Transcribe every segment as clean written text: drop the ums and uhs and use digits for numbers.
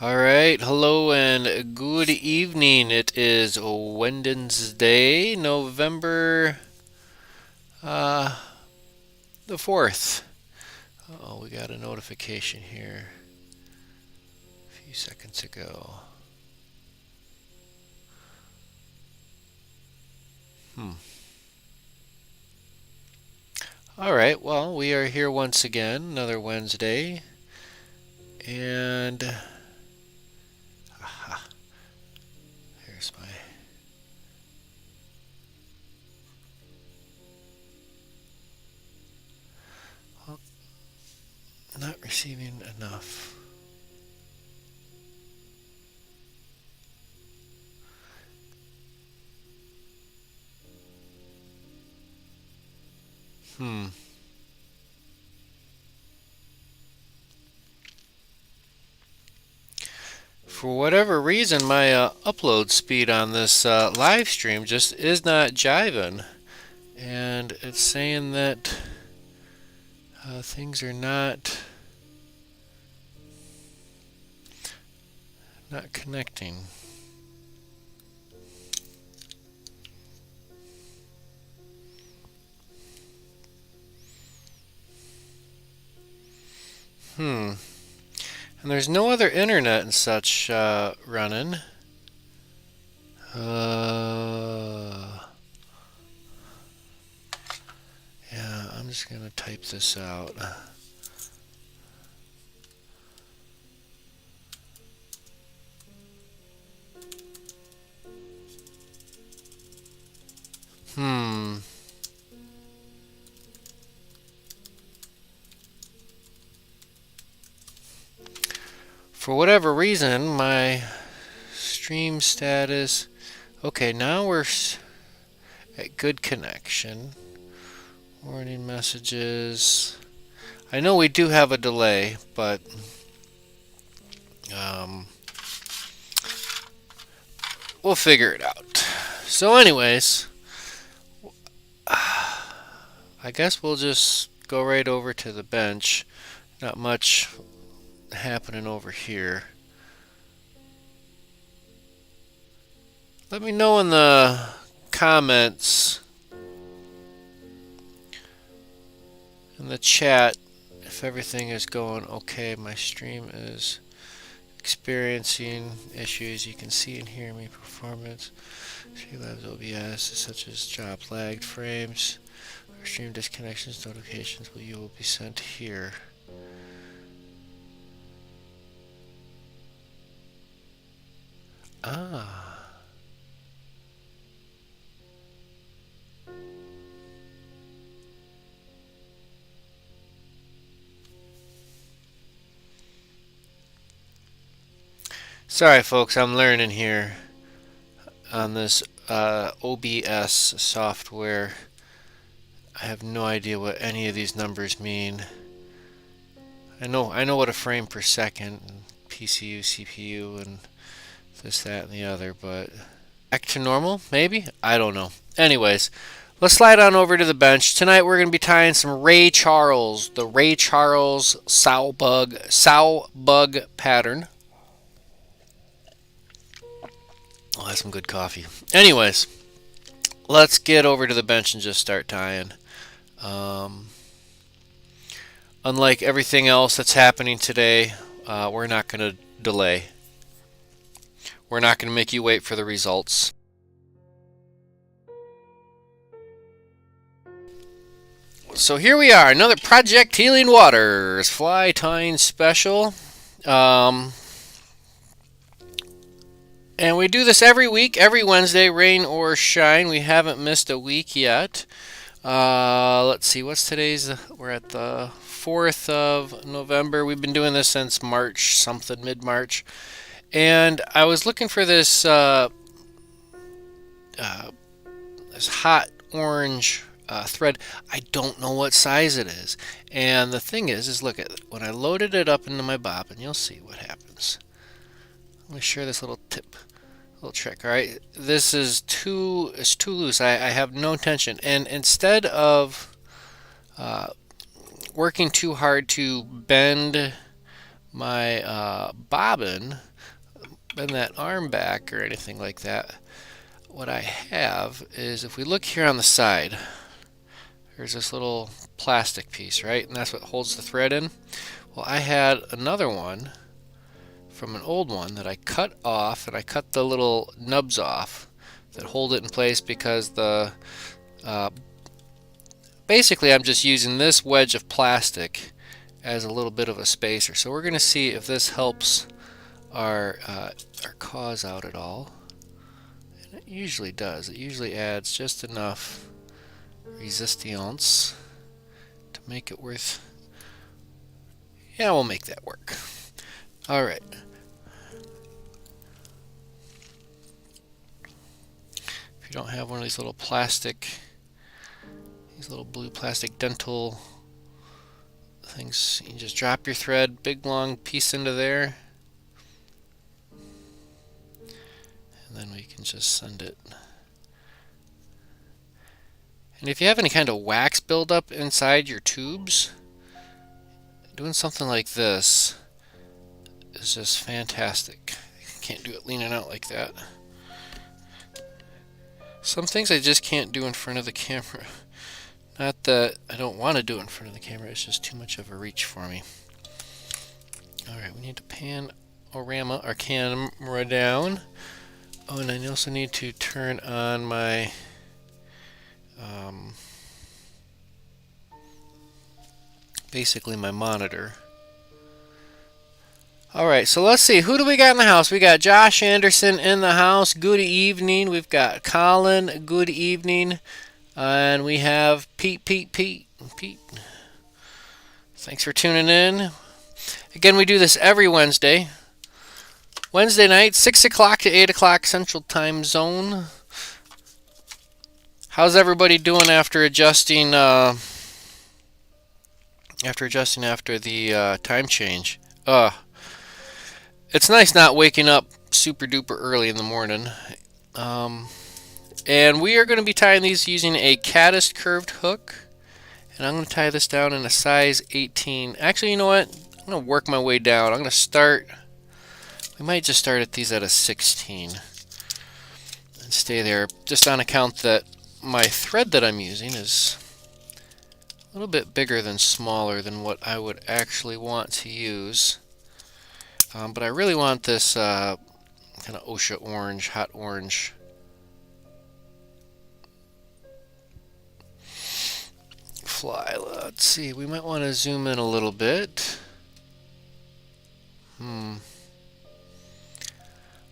All right, hello and good evening. It is Wednesday, November uh, the 4th. Oh, we got a notification here a few seconds ago. Hmm. All right, well, we are here once again, another Wednesday, and aha, here's my. Well, not receiving enough. Hmm. For whatever reason, my upload speed on this live stream just is not jiving. And it's saying that things are not connecting. Hmm. And there's no other internet and such running. Yeah, I'm just gonna type this out. Hmm. For whatever reason, my stream status. Okay, now we're at good connection. Warning messages. I know we do have a delay, but um, we'll figure it out. So, anyways, I guess we'll just go right over to the bench. Not much happening over here. Let me know in the comments, in the chat, if everything is going okay. My stream is experiencing issues. You can see and hear me performance. Streamlabs OBS, such as job lagged frames, or stream disconnections, notifications you will be sent here. Ah. Sorry, folks, I'm learning here on this OBS software. I have no idea what any of these numbers mean. I know what a frame per second, and PCU, CPU, and this, that, and the other, but back to normal, maybe? I don't know. Anyways, let's slide on over to the bench. Tonight we're going to be tying some Ray Charles, the Ray Charles sow bug pattern. Oh, that's some good coffee. Anyways, let's get over to the bench and just start tying. Unlike everything else that's happening today, we're not going to delay. We're not going to make you wait for the results. So here we are, another Project Healing Waters fly tying special. And we do this every week, every Wednesday, rain or shine. We haven't missed a week yet. Let's see, what's today's? We're at the 4th of November. We've been doing this since March, something, mid-March. And I was looking for this this hot orange thread. I don't know what size it is. And the thing is look at when I loaded it up into my bobbin, you'll see what happens. I'm going to share this little trick. All right, this is too loose. I have no tension, and instead of working too hard to bend my bobbin, bend that arm back or anything like that. What I have is, if we look here on the side, there's this little plastic piece, right? And that's what holds the thread in. Well, I had another one from an old one that I cut off, and I cut the little nubs off that hold it in place, because the basically I'm just using this wedge of plastic as a little bit of a spacer. So we're going to see if this helps our cause out at all. And it usually does. It usually adds just enough resistance to make it worth. Yeah, we'll make that work. All right. If you don't have one of these little plastic, these little blue plastic dental things, you just drop your thread, big long piece into there, and then we can just send it. And if you have any kind of wax buildup inside your tubes, doing something like this is just fantastic. Can't do it leaning out like that. Some things I just can't do in front of the camera. Not that I don't want to do it in front of the camera, it's just too much of a reach for me. Alright, we need to pan our camera down. Oh, and I also need to turn on my basically my monitor. Alright, so let's see. Who do we got in the house? We got Josh Anderson in the house. Good evening. We've got Colin. Good evening. And we have Pete. Thanks for tuning in. Again, we do this every Wednesday. Wednesday night, 6 o'clock to 8 o'clock Central Time Zone. How's everybody doing after adjusting after the time change? It's nice not waking up super duper early in the morning. And we are going to be tying these using a caddis curved hook. And I'm going to tie this down in a size 18. Actually, you know what? I'm going to work my way down. I'm going to start. We might just start at these at a 16 and stay there, just on account that my thread that I'm using is a little bit bigger than smaller than what I would actually want to use. But I really want this kind of Osha orange, hot orange fly. Let's see, we might want to zoom in a little bit.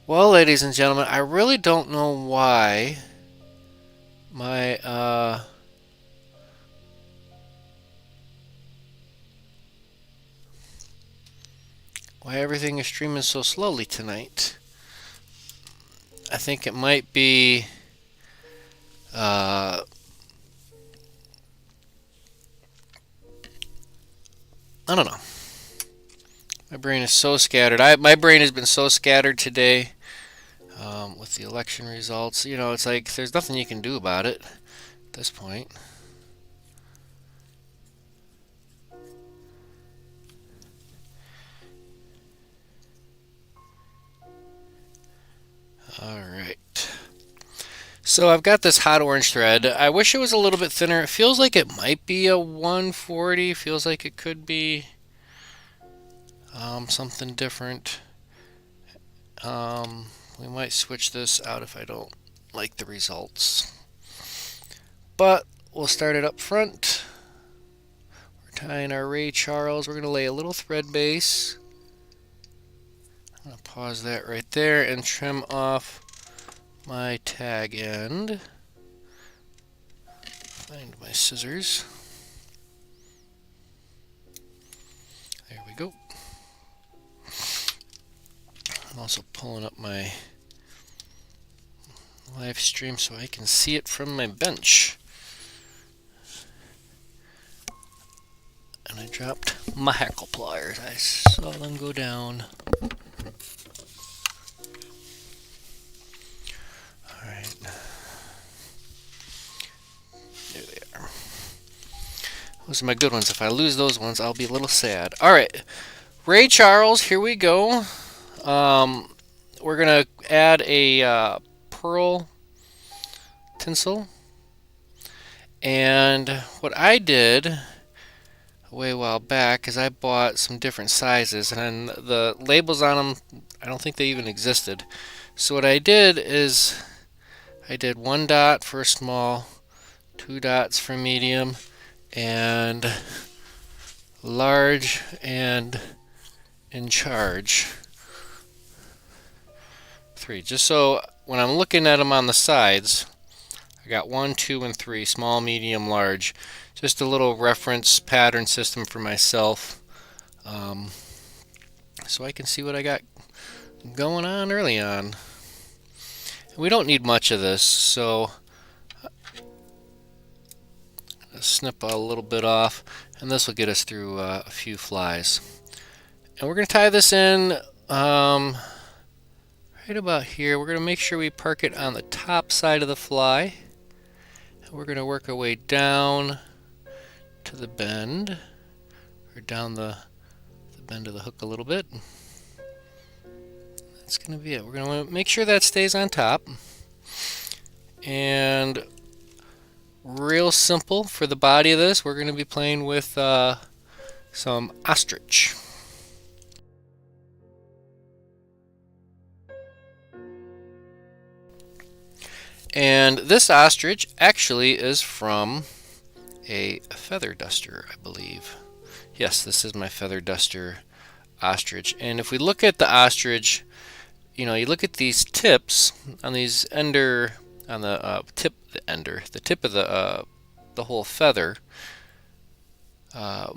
Well, ladies and gentlemen, I really don't know why my why everything is streaming so slowly tonight. I think it might be I don't know. My brain is so scattered. My brain has been so scattered today with the election results. You know, it's like there's nothing you can do about it at this point. Alright. So I've got this hot orange thread. I wish it was a little bit thinner. It feels like it might be a 140. Feels like it could be something different. We might switch this out if I don't like the results. But we'll start it up front. We're tying our Ray Charles. We're going to lay a little thread base. I'm going to pause that right there and trim off my tag end. Find my scissors. There we go. I'm also pulling up my live stream so I can see it from my bench. And I dropped my hackle pliers. I saw them go down. Alright. There they are. Those are my good ones. If I lose those ones, I'll be a little sad. Alright. Ray Charles, here we go. we're going to add a pearl tinsel. And what I did way a while back is I bought some different sizes, and the labels on them, I don't think they even existed. So what I did is I did 1 dot for small, 2 dots for medium, and large and in charge 3. Just so when I'm looking at them on the sides, I got 1, 2, and 3, small, medium, large. Just a little reference pattern system for myself, so I can see what I got going on early on. We don't need much of this, so I'll snip a little bit off, and this will get us through a few flies. And we're going to tie this in right about here. We're going to make sure we park it on the top side of the fly. And we're going to work our way down to the bend, or down the bend of the hook a little bit. That's going to be it. We're going to make sure that stays on top. And real simple for the body of this, we're going to be playing with some ostrich. And this ostrich actually is from a feather duster, I believe. Yes, this is my feather duster ostrich. And if we look at the ostrich, you know, you look at these tips on these ender, on the tip of the whole feather. The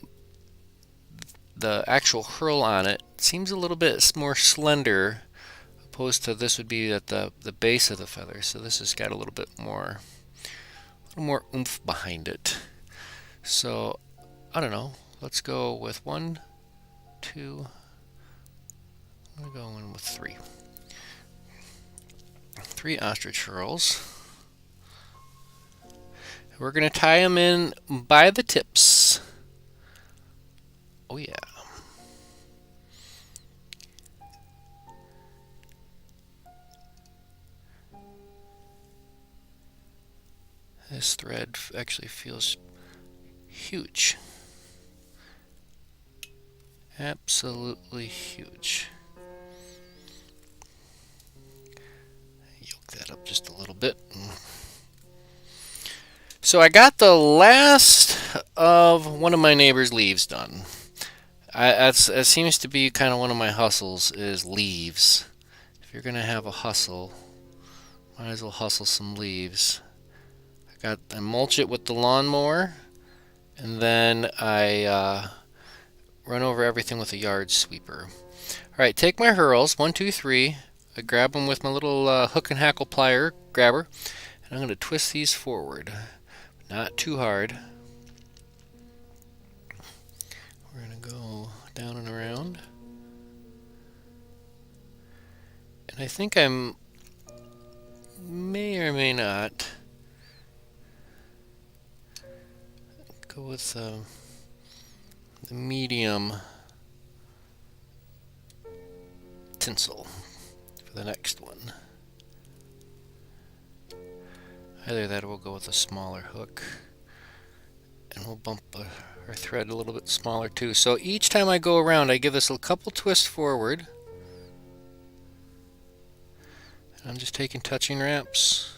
actual herl on it seems a little bit more slender, opposed to this would be at the base of the feather. So this has got a little more oomph behind it. So I don't know. Let's go with 1, 2. I'm gonna go in with 3. 3 ostrich herls. We're gonna tie them in by the tips. Oh yeah. This thread actually feels huge. Absolutely huge. Yoke that up just a little bit. So I got the last of one of my neighbor's leaves done. It seems to be kind of one of my hustles, is leaves. If you're going to have a hustle, might as well hustle some leaves. I mulch it with the lawnmower, and then I run over everything with a yard sweeper. Alright, take my herls, 1, 2, 3. I grab them with my little hook and hackle plier grabber, and I'm going to twist these forward. Not too hard. We're going to go down and around. And I think I may or may not go with the medium tinsel for the next one. Either that or we'll go with a smaller hook. And we'll bump our thread a little bit smaller too. So each time I go around, I give this a couple twists forward. And I'm just taking touching wraps.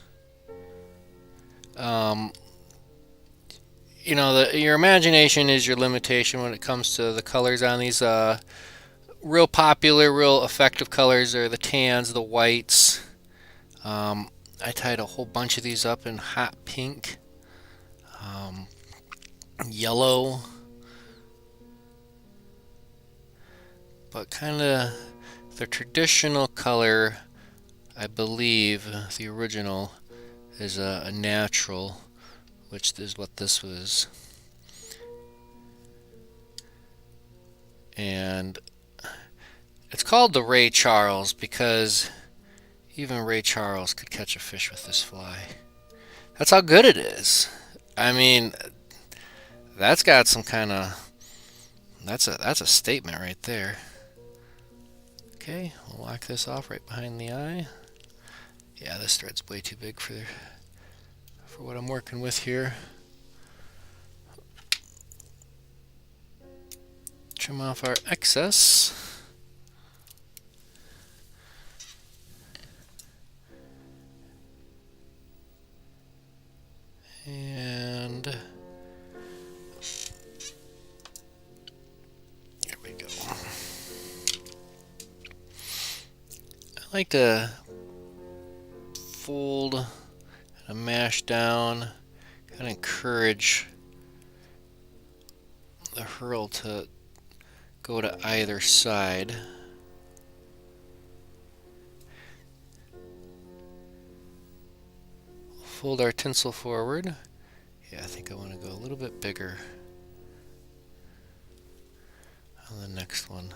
You know, your imagination is your limitation when it comes to the colors on these. Real popular, real effective colors are the tans, the whites. I tied a whole bunch of these up in hot pink, yellow, but kind of the traditional color, I believe, the original, is a natural, which is what this was. And it's called the Ray Charles because even Ray Charles could catch a fish with this fly. That's how good it is. I mean, that's got some kind of... That's a statement right there. Okay, we'll lock this off right behind the eye. Yeah, this thread's way too big for what I'm working with here. Trim off our excess. And there we go. I like to fold and mash down, kind of encourage the hurl to go to either side. Fold our tinsel forward. Yeah, I think I want to go a little bit bigger on the next one.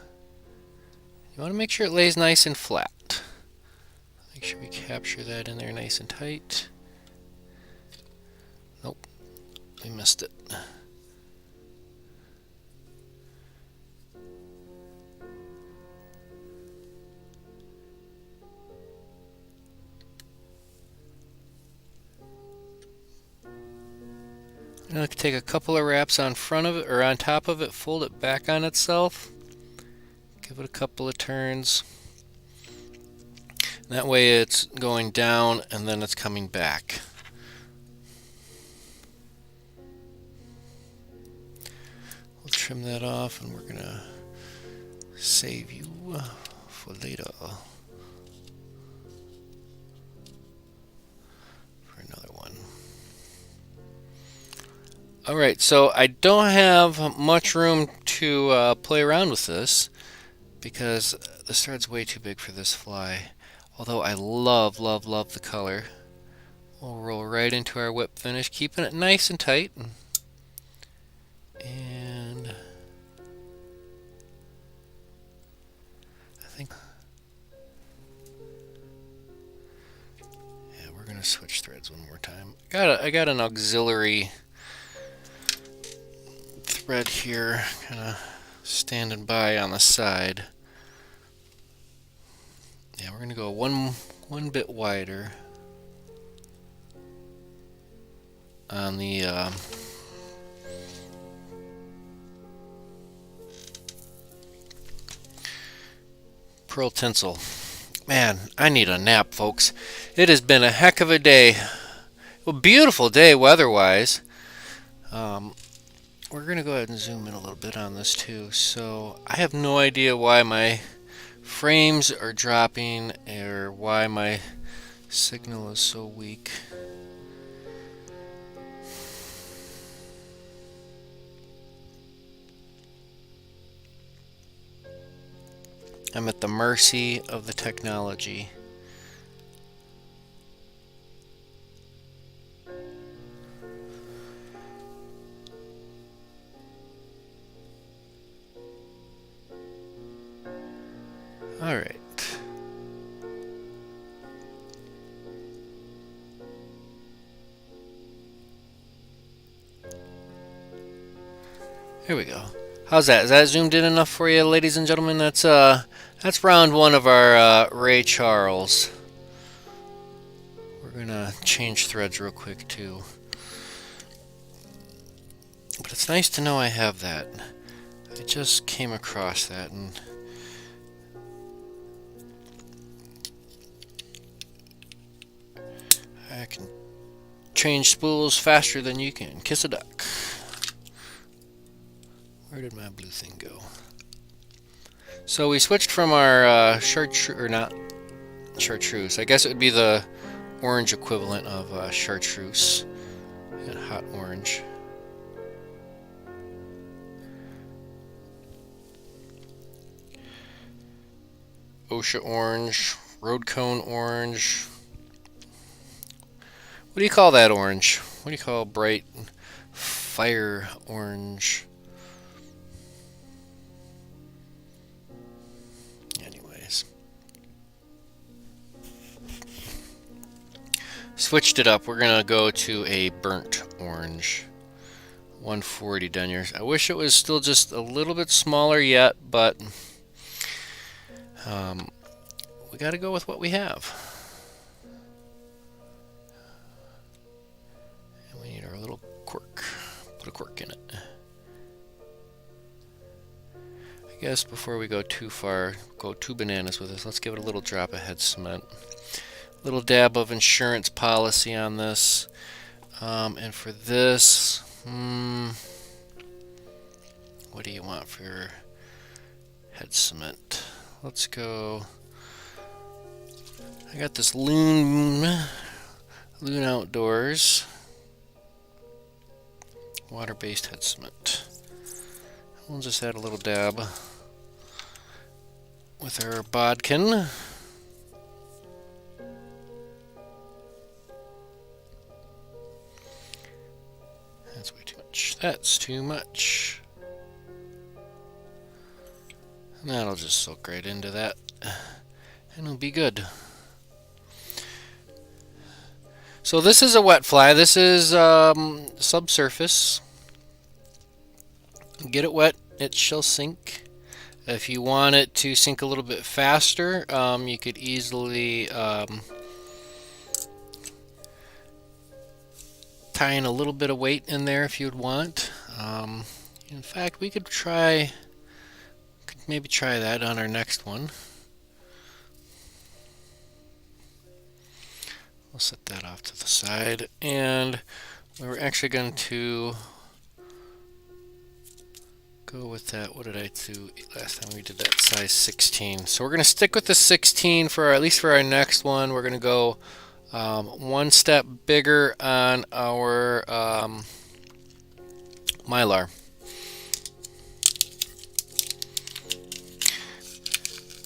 You want to make sure it lays nice and flat. Make sure we capture that in there nice and tight. Nope, we missed it. Now take a couple of wraps on front of it or on top of it, fold it back on itself, give it a couple of turns. That way it's going down and then it's coming back. We'll trim that off and we're gonna save you for later. For another one. Alright, so I don't have much room to play around with this because this thread's way too big for this fly. Although I love, love, love the color. We'll roll right into our whip finish, keeping it nice and tight. And I think, yeah, we're gonna switch threads one more time. I got an auxiliary thread here, kind of standing by on the side. Yeah, we're gonna go one bit wider on the pearl tinsel. Man, I need a nap, folks. It has been a heck of a day. A beautiful day weather-wise. We're gonna go ahead and zoom in a little bit on this too. So I have no idea why my frames are dropping or why my signal is so weak. I'm at the mercy of the technology. All right. Here we go. How's that? Is that zoomed in enough for you, ladies and gentlemen? That's round one of our Ray Charles. We're gonna change threads real quick too. But it's nice to know I have that. I just came across that and I can change spools faster than you can kiss a duck. Where did my blue thing go? So we switched from our chartreuse, or not chartreuse. I guess it would be the orange equivalent of chartreuse. And hot orange. Osha orange, road cone orange. What do you call that orange? What do you call bright fire orange? Anyways. Switched it up. We're going to go to a burnt orange. 140 deniers. I wish it was still just a little bit smaller yet, but We got to go with what we have. And we need our little cork. Put a cork in it. I guess before we go too far, go too bananas with this, let's give it a little drop of head cement. A little dab of insurance policy on this. And for this, what do you want for your head cement? Let's go. I got this Loon Outdoors water-based head cement. We'll just add a little dab with our bodkin. That's way too much. That's too much. And that'll just soak right into that, and it'll be good. So this is a wet fly. This is subsurface. Get it wet, it shall sink. If you want it to sink a little bit faster, you could easily tie in a little bit of weight in there if you'd want. In fact, we could maybe try that on our next one. We'll set that off to the side, and we're actually going to go with that. What did I do last time we did that? Size 16. So we're going to stick with the 16 for at least for our next one. We're going to go one step bigger on our Mylar.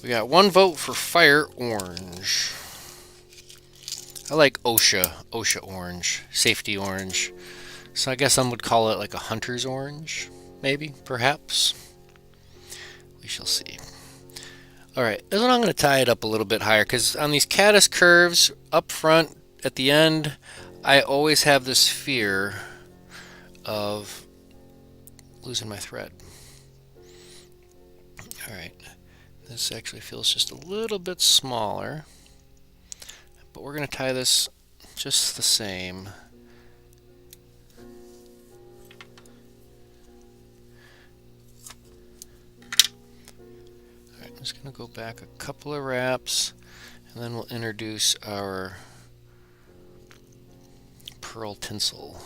We got one vote for Fire Orange. I like OSHA orange, safety orange. So I guess some would call it like a hunter's orange, maybe, perhaps. We shall see. Alright, this one I'm going to tie it up a little bit higher, because on these caddis curves up front at the end, I always have this fear of losing my thread. Alright, this actually feels just a little bit smaller. But we're going to tie this just the same. Alright, I'm just going to go back a couple of wraps, and then we'll introduce our pearl tinsel.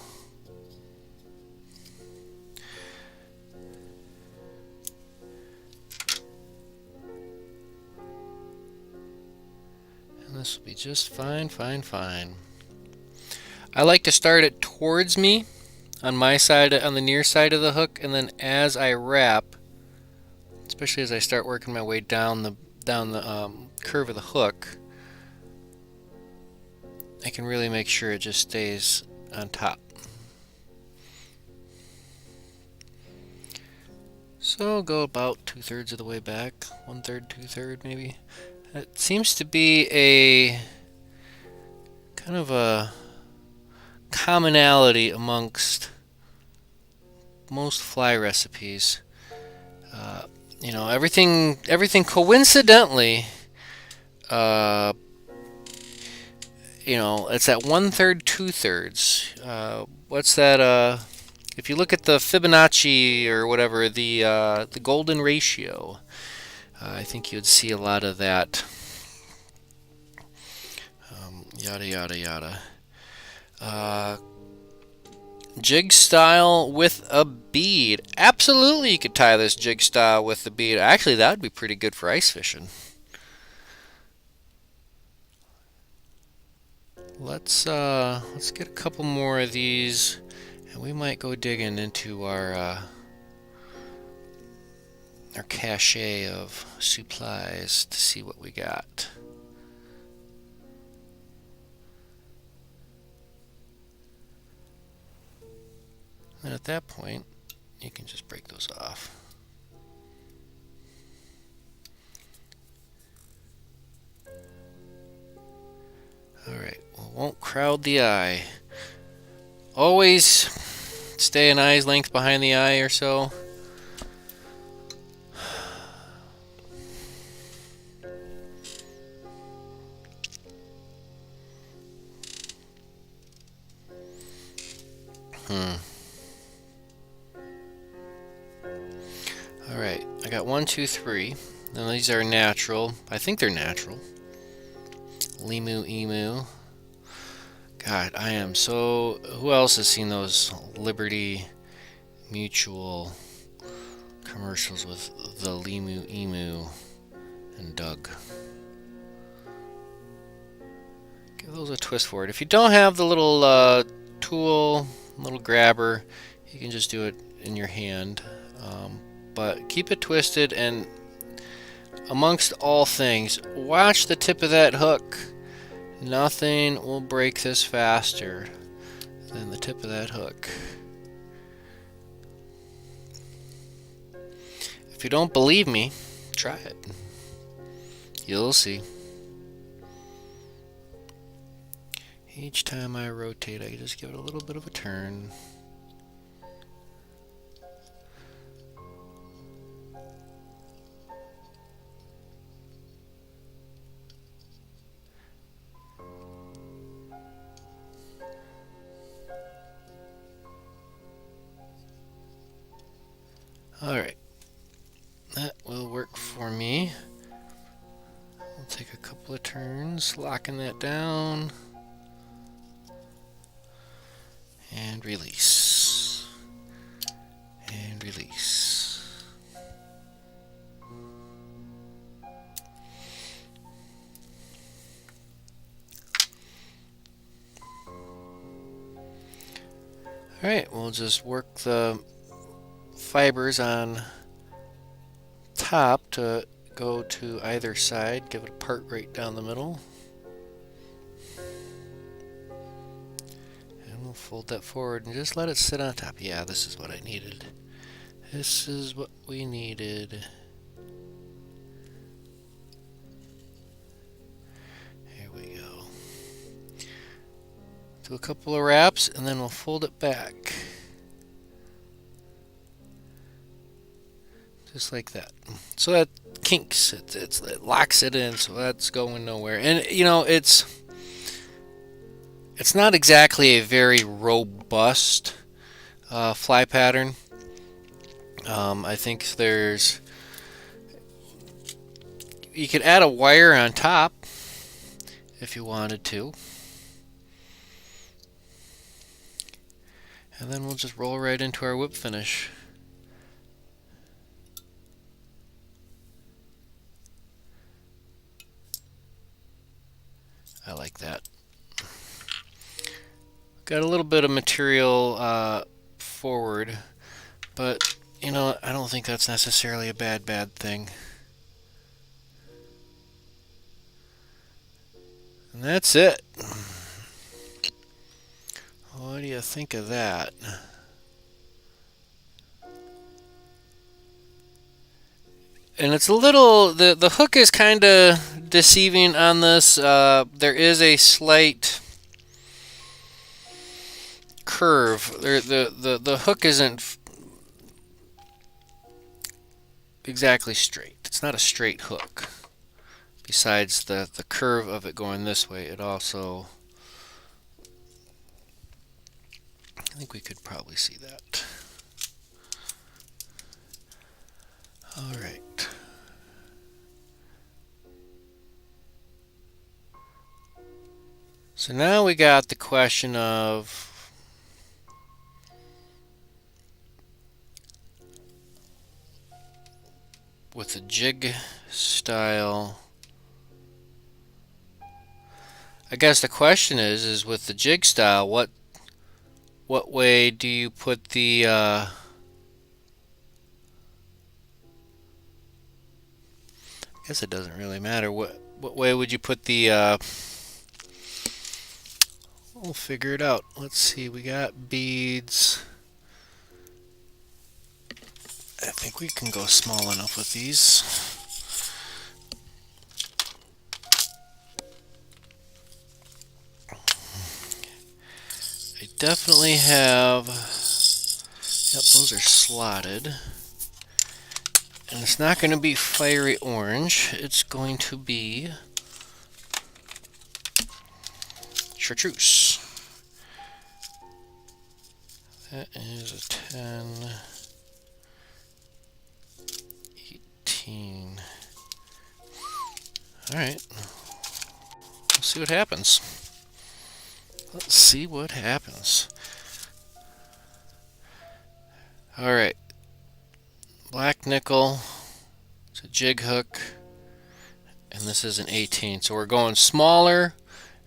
This will be just fine. I like to start it towards me on my side, on the near side of the hook, and then as I wrap, especially as I start working my way down the curve of the hook, I can really make sure it just stays on top. So go about 2/3 of the way back, 1/3, 2/3 maybe. It seems to be a kind of a commonality amongst most fly recipes. You know, everything coincidentally, you know, it's at 1/3, 2/3. What's that? If you look at the Fibonacci or whatever, the golden ratio. I think you'd see a lot of that. Yada yada yada. Jig style with a bead. Absolutely, you could tie this jig style with the bead. Actually, that would be pretty good for ice fishing. Let's get a couple more of these, and we might go digging into our cache of supplies to see what we got. And at that point, you can just break those off. Alright, well, won't crowd the eye. Always stay an eye's length behind the eye or so. Alright, I got 1, 2, 3. Now these are natural. I think they're natural. Limu, emu. God, I am so... Who else has seen those Liberty Mutual commercials with the Limu, emu, and Doug? Give those a twist for it. If you don't have the little tool, little grabber, you can just do it in your hand. But keep it twisted, and amongst all things, watch the tip of that hook. Nothing will break this faster than the tip of that hook. If you don't believe me, try it. You'll see. Each time I rotate, I just give it a little bit of a turn. Alright, that will work for me. I'll take a couple of turns, locking that down, and release, and release. Alright, we'll just work the fibers on top to go to either side. Give it a part right down the middle. And we'll fold that forward and just let it sit on top. Yeah, this is what I needed. This is what we needed. Here we go. Do a couple of wraps and then we'll fold it back. Just like that. So that kinks it, it locks it in, so that's going nowhere. And you know, it's not exactly a very robust fly pattern. I think you could add a wire on top if you wanted to. And then we'll just roll right into our whip finish. I like that. Got a little bit of material forward, but you know, I don't think that's necessarily a bad thing. And that's it. What do you think of that? And it's a little, the hook is kind of deceiving on this. There is a slight curve. The hook isn't exactly straight. It's not a straight hook. Besides the curve of it going this way, it also, I think we could probably see that. All right. So now we got the question of with the jig style. I guess the question is with the jig style, what way do you put the I guess it doesn't really matter. What way would you put the we'll figure it out. Let's see, we got beads. I think we can go small enough with these. I definitely have, yep, those are slotted. And it's not going to be fiery orange, it's going to be chartreuse. That is a 10, 18. Alright, we'll see what happens. Let's see what happens. Alright, black nickel, it's a jig hook, and this is an 18. So we're going smaller,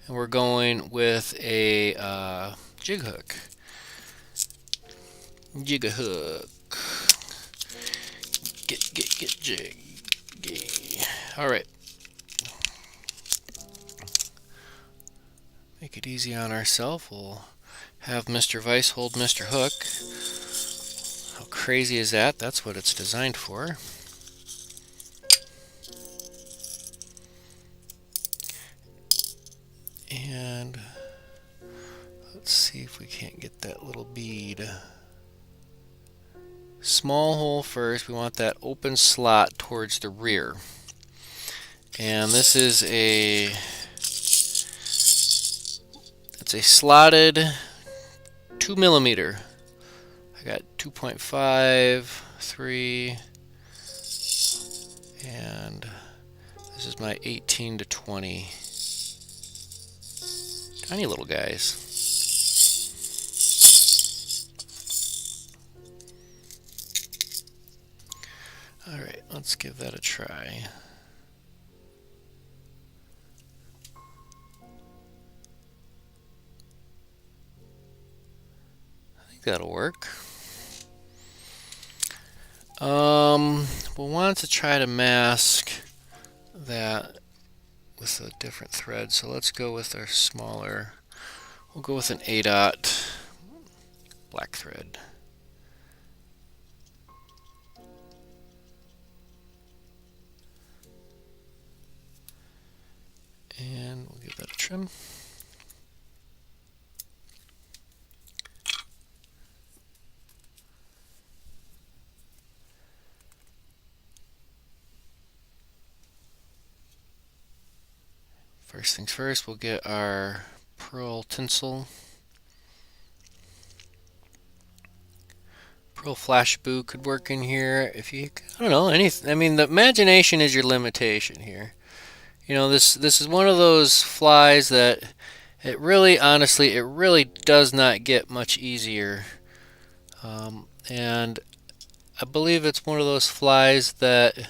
and we're going with a jig hook. Jig a hook. Get jig. Alright. Make it easy on ourselves. We'll have Mr. Vice hold Mr. Hook. How crazy is that? That's what it's designed for. And let's see if we can't get that little bead. Small hole first. We want that open slot towards the rear. And this is it's a slotted 2mm. I got 2.5, 3, and this is my 18 to 20. Tiny little guys. Alright, let's give that a try. I think that'll work. We'll want to try to mask that with a different thread, so let's go with our smaller, we'll go with an A-dot black thread. And we'll give that a trim. First things first, we'll get our pearl tinsel. Pearl flash boo could work in here if you, I don't know, anything. I mean, the imagination is your limitation here. You know, this is one of those flies that it really, honestly, it really does not get much easier. And I believe it's one of those flies that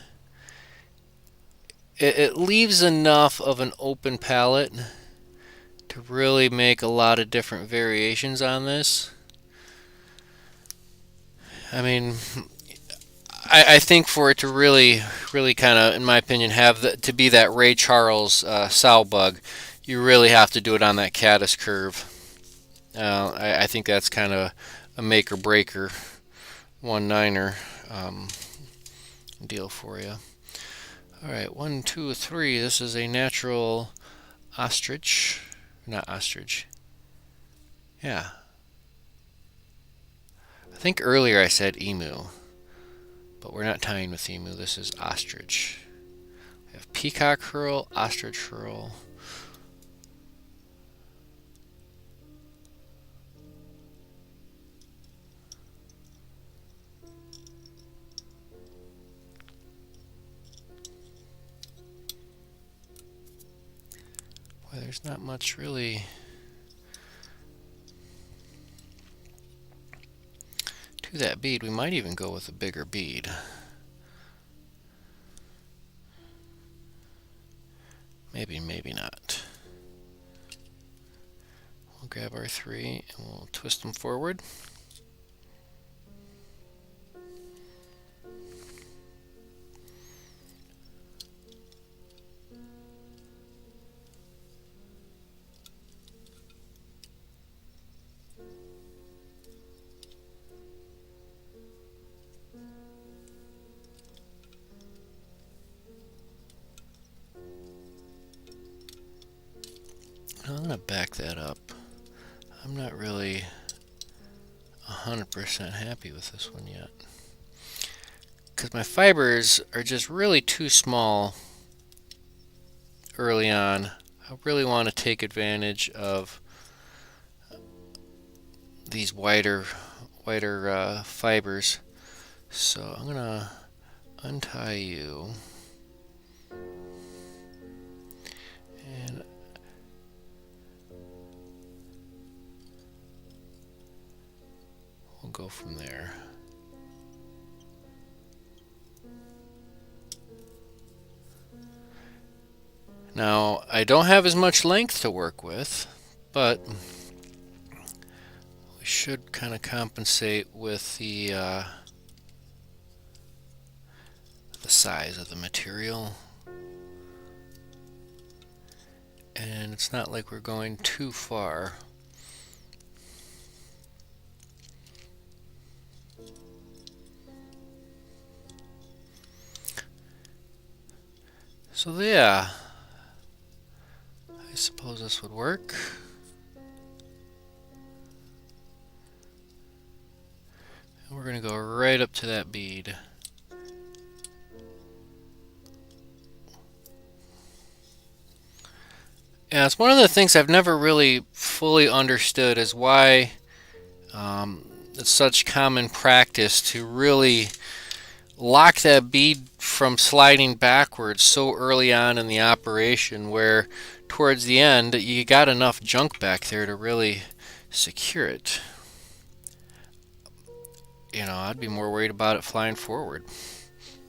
it leaves enough of an open palette to really make a lot of different variations on this. I mean, I think for it to really kind of, in my opinion, to be that Ray Charles sow bug, you really have to do it on that caddis curve. I think that's kind of a make or breaker 1/9er deal for you. Alright, 1, 2, 3. This is a natural ostrich. Not ostrich. Yeah. I think earlier I said emu. But we're not tying with emu. This is ostrich. We have peacock herl, ostrich herl. Boy, there's not much really to that bead. We might even go with a bigger bead. Maybe, maybe not. We'll grab our 3 and we'll twist them forward. I'm going to back that up. I'm not really 100% happy with this one yet, because my fibers are just really too small early on. I really want to take advantage of these wider whiter fibers. So I'm gonna untie you, and we'll go from there. Now, I don't have as much length to work with, but we should kind of compensate with the size of the material. And it's not like we're going too far. So yeah, I suppose this would work. And we're going to go right up to that bead. Yeah, it's one of the things I've never really fully understood is why it's such common practice to really lock that bead from sliding backwards so early on in the operation, where towards the end you got enough junk back there to really secure it. You know, I'd be more worried about it flying forward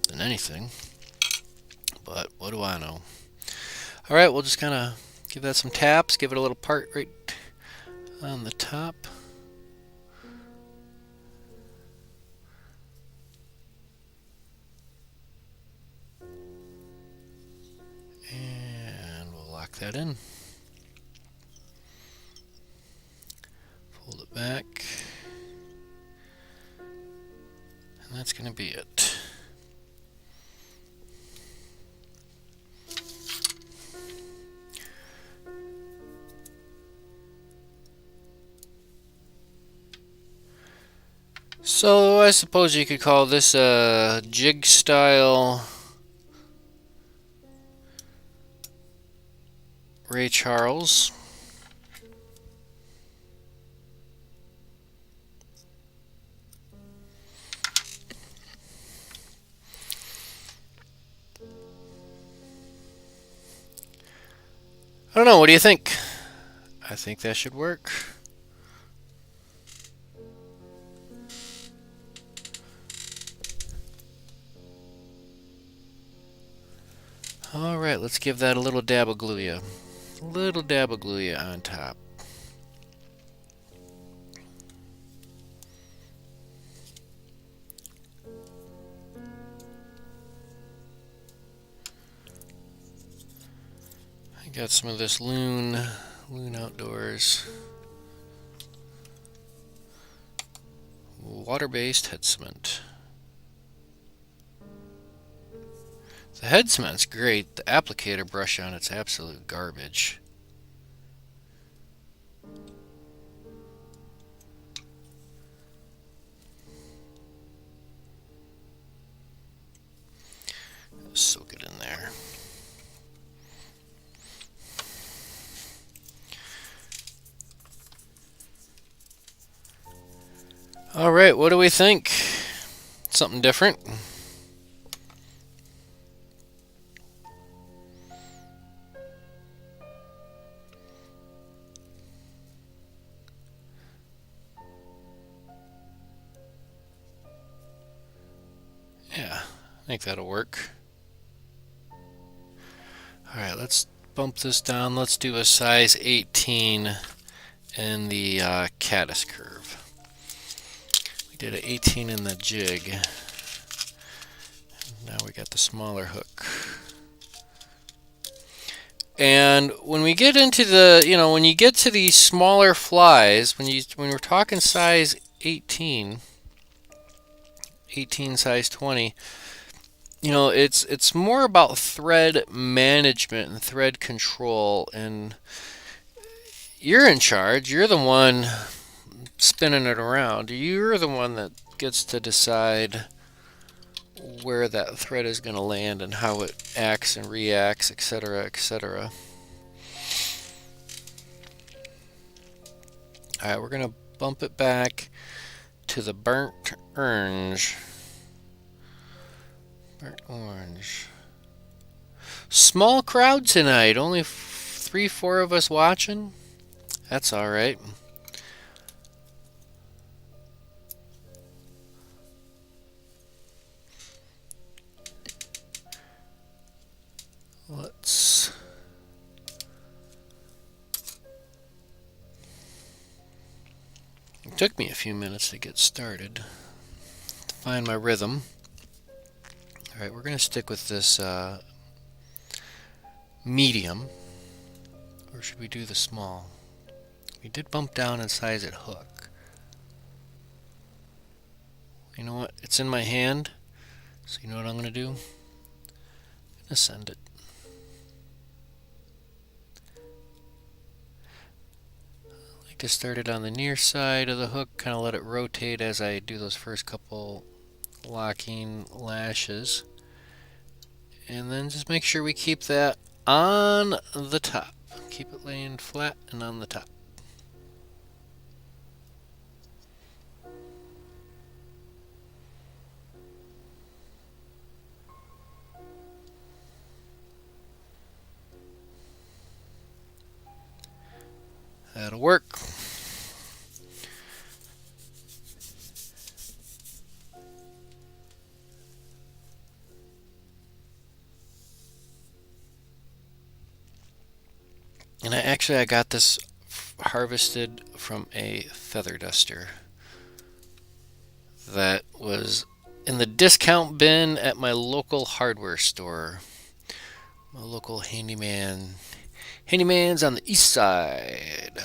than anything, but what do I know? Alright, we'll just kind of give that some taps, give it a little part right on the top. And we'll lock that in. Fold it back. And that's going to be it. So I suppose you could call this a jig style Ray Charles. I don't know, what do you think? I think that should work. Alright, let's give that a little dab of glue-ya. A little dab of glue-ya on top. I got some of this Loon Outdoors water-based head cement. The head cement's great. The applicator brush on it's absolute garbage. Soak it in there. Alright, what do we think? Something different? Yeah, I think that'll work. Alright, let's bump this down. Let's do a size 18 in the caddis curve. We did an 18 in the jig. Now we got the smaller hook. And when we get into the, when you get to these smaller flies, when we're talking size 18 size 20, it's more about thread management and thread control, and you're in charge. You're the one spinning it around. You're the one that gets to decide where that thread is going to land and how it acts and reacts, etc., etc. Alright, we're going to bump it back to the burnt orange. Burnt orange. Small crowd tonight. Only 3-4 of us watching. That's all right. Let's It took me a few minutes to get started, to find my rhythm. Alright, we're going to stick with this medium. Or should we do the small? We did bump down in size at hook. You know what? It's in my hand. So you know what I'm going to do? I'm going to send it. I like to start it on the near side of the hook, kind of let it rotate as I do those first couple locking lashes. And then just make sure we keep that on the top. Keep it laying flat and on the top. That'll work. And I got this harvested from a feather duster that was in the discount bin at my local hardware store. My local handyman. Handyman's on the east side.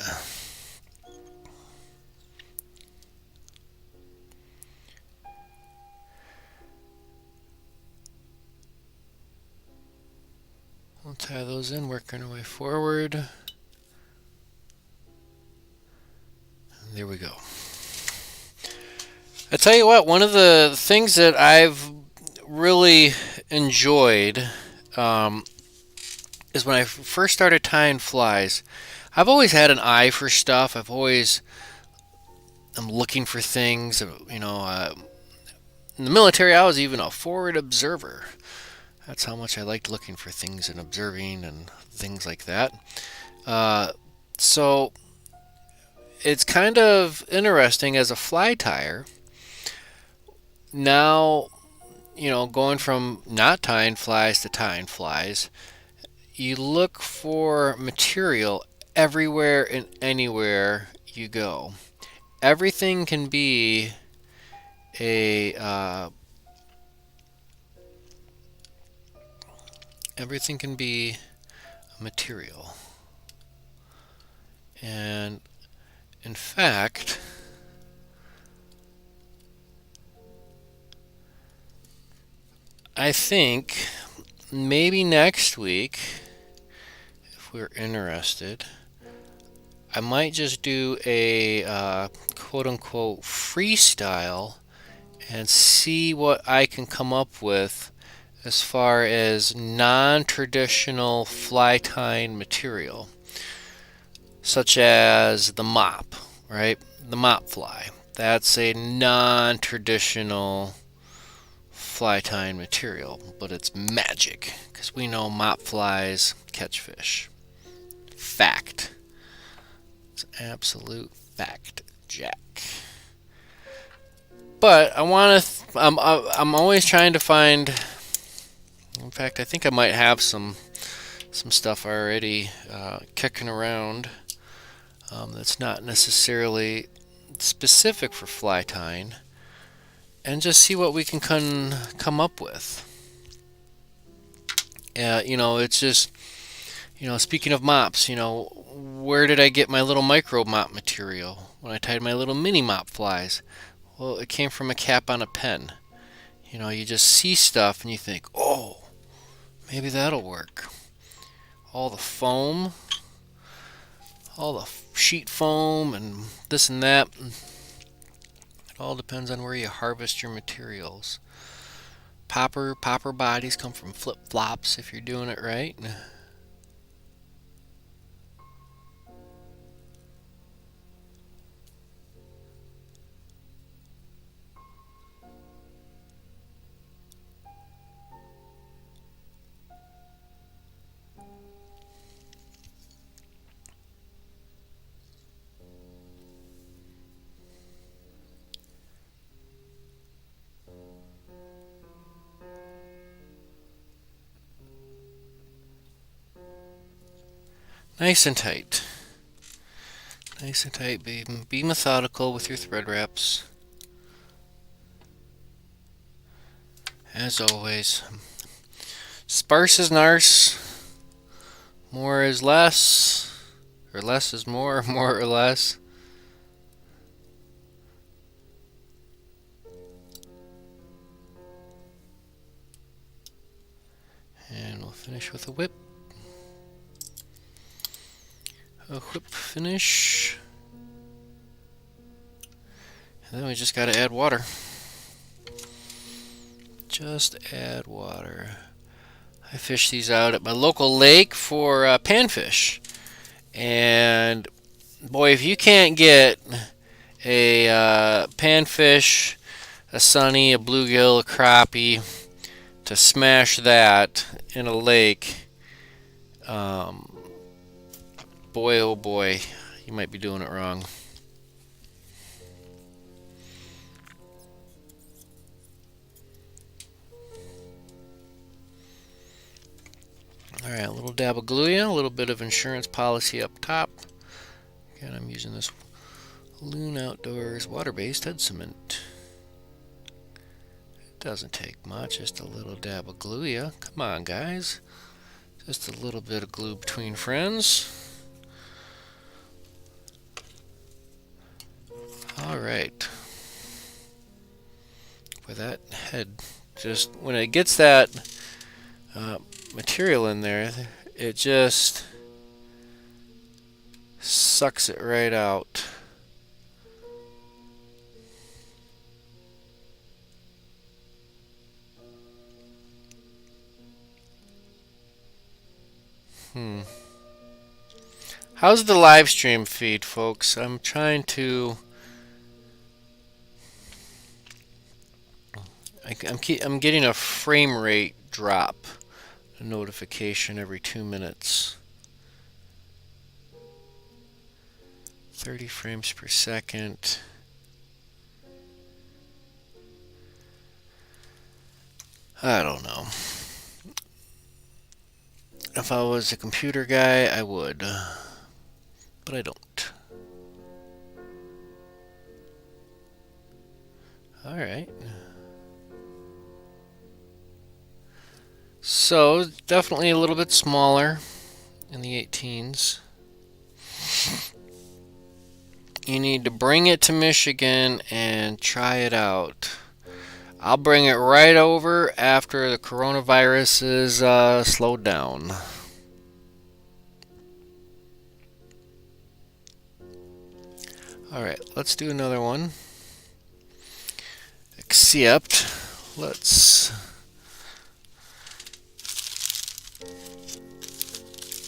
We'll tie those in, working our way forward. There we go. I tell you what, one of the things that I've really enjoyed is when I first started tying flies. I've always had an eye for stuff. I'm looking for things. In the military, I was even a forward observer. That's how much I liked looking for things and observing and things like that. So it's kind of interesting as a fly tyer. Now, going from not tying flies to tying flies, you look for material everywhere and anywhere you go. Everything can be a material. And in fact, I think maybe next week, if we're interested, I might just do a quote-unquote freestyle and see what I can come up with as far as non-traditional fly tying material, such as the mop, right? The mop fly. That's a non-traditional fly tying material, but it's magic because we know mop flies catch fish. Fact. It's absolute fact, Jack. But I'm always trying to find. In fact, I think I might have some stuff already kicking around that's not necessarily specific for fly tying, and just see what we can come up with. It's just, speaking of mops, where did I get my little micro mop material when I tied my little mini mop flies? Well, it came from a cap on a pen. You just see stuff and you think, oh, maybe that'll work. All the foam, all the sheet foam and this and that. It all depends on where you harvest your materials. Popper bodies come from flip-flops if you're doing it right. Nice and tight. Nice and tight. Be methodical with your thread wraps. As always. Sparse is narce. More is less. Or less is more, more or less. And we'll finish with a whip. A whip finish. And then we just got to add water. Just add water. I fish these out at my local lake for panfish. And boy, if you can't get a panfish, a sunny, a bluegill, a crappie to smash that in a lake, boy oh boy, you might be doing it wrong. Alright, a little dab of Gluia, a little bit of insurance policy up top. Again, I'm using this Loon Outdoors water-based head cement. It doesn't take much, just a little dab of Gluia. Come on, guys. Just a little bit of glue between friends. Alright. With that head, just when it gets that material in there, it just sucks it right out. How's the live stream feed, folks? I'm trying to. I'm getting a frame rate drop, a notification every 2 minutes. 30 frames per second. I don't know. If I was a computer guy, I would. But I don't. Alright. So, definitely a little bit smaller in the 18s. You need to bring it to Michigan and try it out. I'll bring it right over after the coronavirus is slowed down. Alright, let's do another one. Except, let's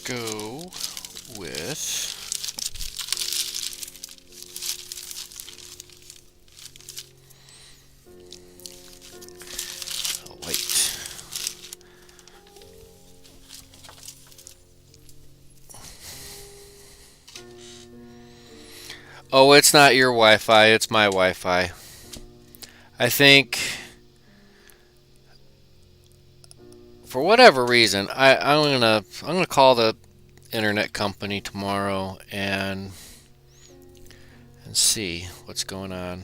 go with white. Oh, it's not your Wi-Fi, it's my Wi-Fi. I think for whatever reason, I'm gonna call the internet company tomorrow and see what's going on.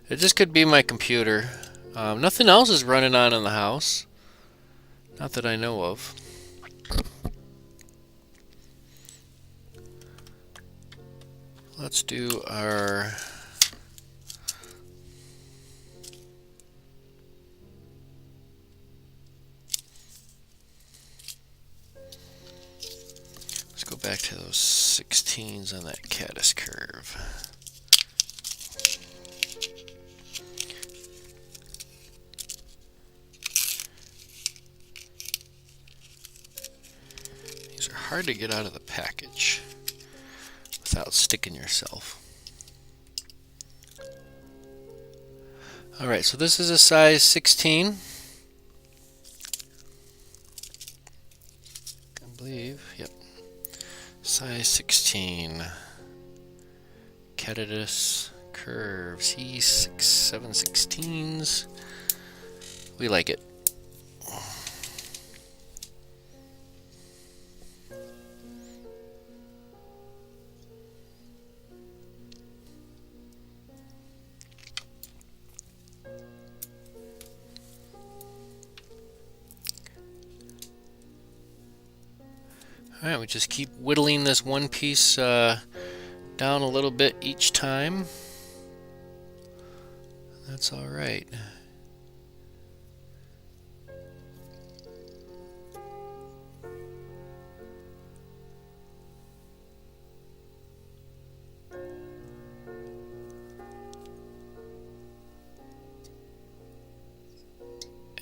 It just could be my computer. Nothing else is running on in the house, not that I know of. Let's do our go back to those 16s on that caddis curve. These are hard to get out of the package without sticking yourself. Alright, so this is a size 16. I believe, yep. Size 16. Caddis curve C716s. We like it. Alright, we just keep whittling this one piece down a little bit each time. That's alright.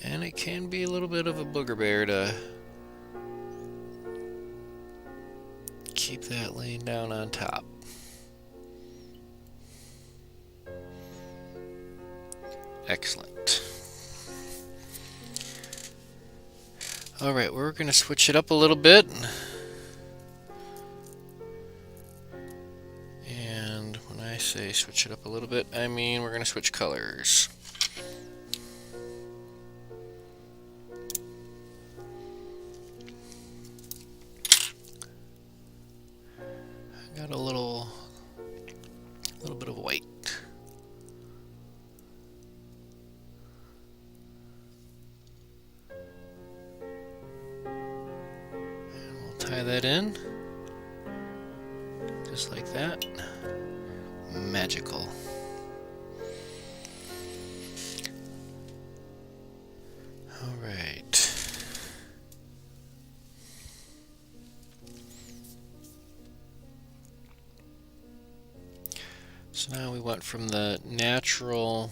And it can be a little bit of a booger bear to keep that laying down on top. Excellent. Alright, we're going to switch it up a little bit. And when I say switch it up a little bit, I mean we're going to switch colors. I got a little bit of white. Tie that in, just like that. Magical. All right. So now we went from the natural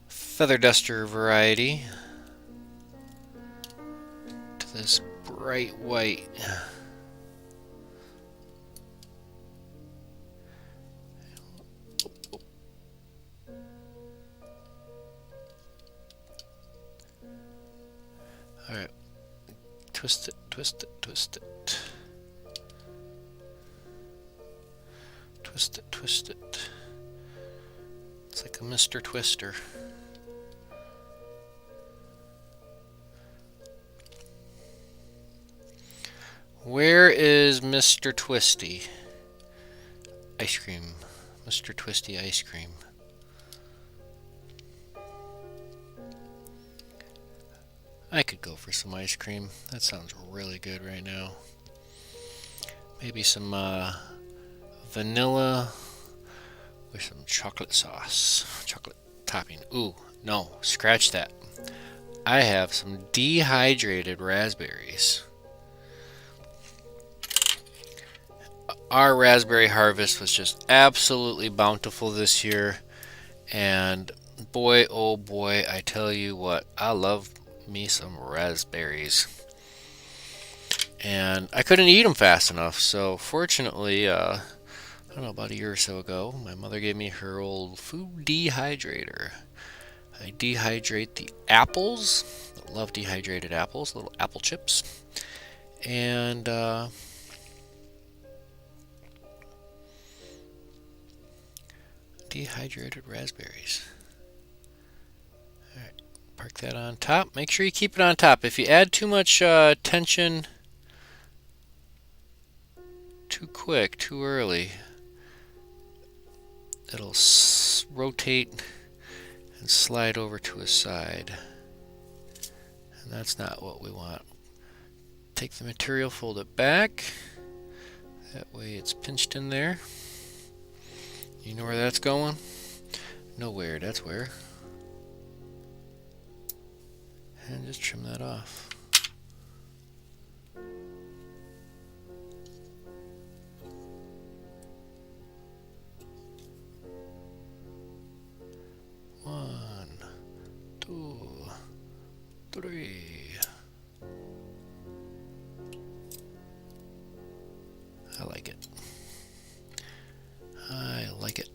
feather duster variety to this bright white. All right, twist it, twist it, twist it. Twist it, twist it. It's like a Mr. Twister. Where is Mr. Twisty? Ice cream. Mr. Twisty ice cream. I could go for some ice cream. That sounds really good right now. Maybe some vanilla with some chocolate sauce. Chocolate topping. Ooh, no, scratch that. I have some dehydrated raspberries. Our raspberry harvest was just absolutely bountiful this year, and boy oh boy, I tell you what, I love me some raspberries. And I couldn't eat them fast enough, so fortunately, I don't know, about a year or so ago, my mother gave me her old food dehydrator. I dehydrate the apples. I love dehydrated apples, little apple chips. And dehydrated raspberries. Alright, park that on top. Make sure you keep it on top. If you add too much tension too quick, too early, it'll rotate and slide over to a side. And that's not what we want. Take the material, fold it back. That way it's pinched in there. You know where that's going? Nowhere, that's where. And just trim that off. One, two, three. I like it. I like it.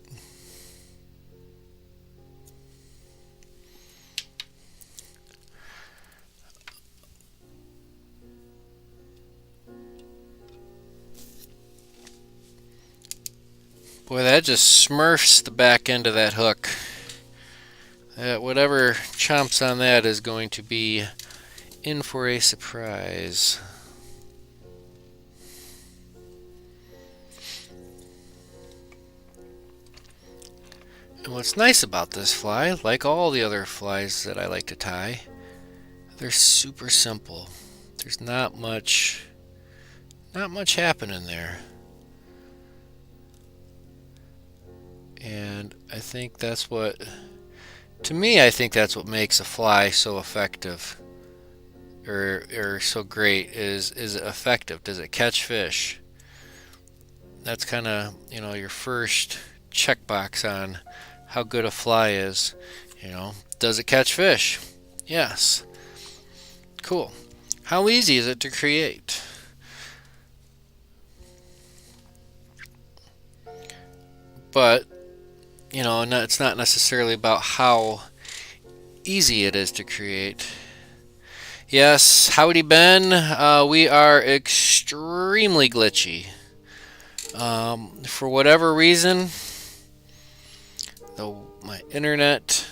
Boy, that just smurfs the back end of that hook. Whatever chomps on that is going to be in for a surprise. And what's nice about this fly, like all the other flies that I like to tie, they're super simple. There's not much happening there. And I think that's what, to me, I think that's what makes a fly so effective, or so great. Is it effective? Does it catch fish? That's kind of, your first checkbox on how good a fly is. Does it catch fish? Yes. Cool. How easy is it to create? But, it's not necessarily about how easy it is to create. Yes, howdy Ben. We are extremely glitchy. For whatever reason, my internet,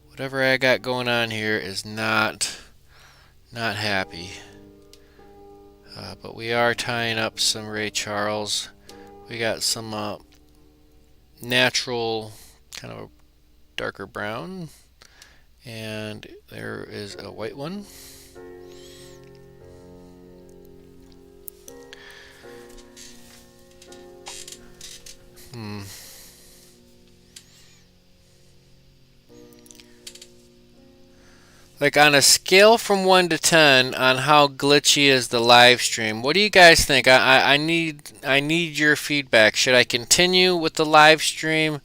whatever I got going on here, is not happy. But we are tying up some Ray Charles. We got some natural, kind of a darker brown, and there is a white one. Like on a scale from 1 to 10 on how glitchy is the live stream, what do you guys think? I need your feedback. Should I continue with the live stream?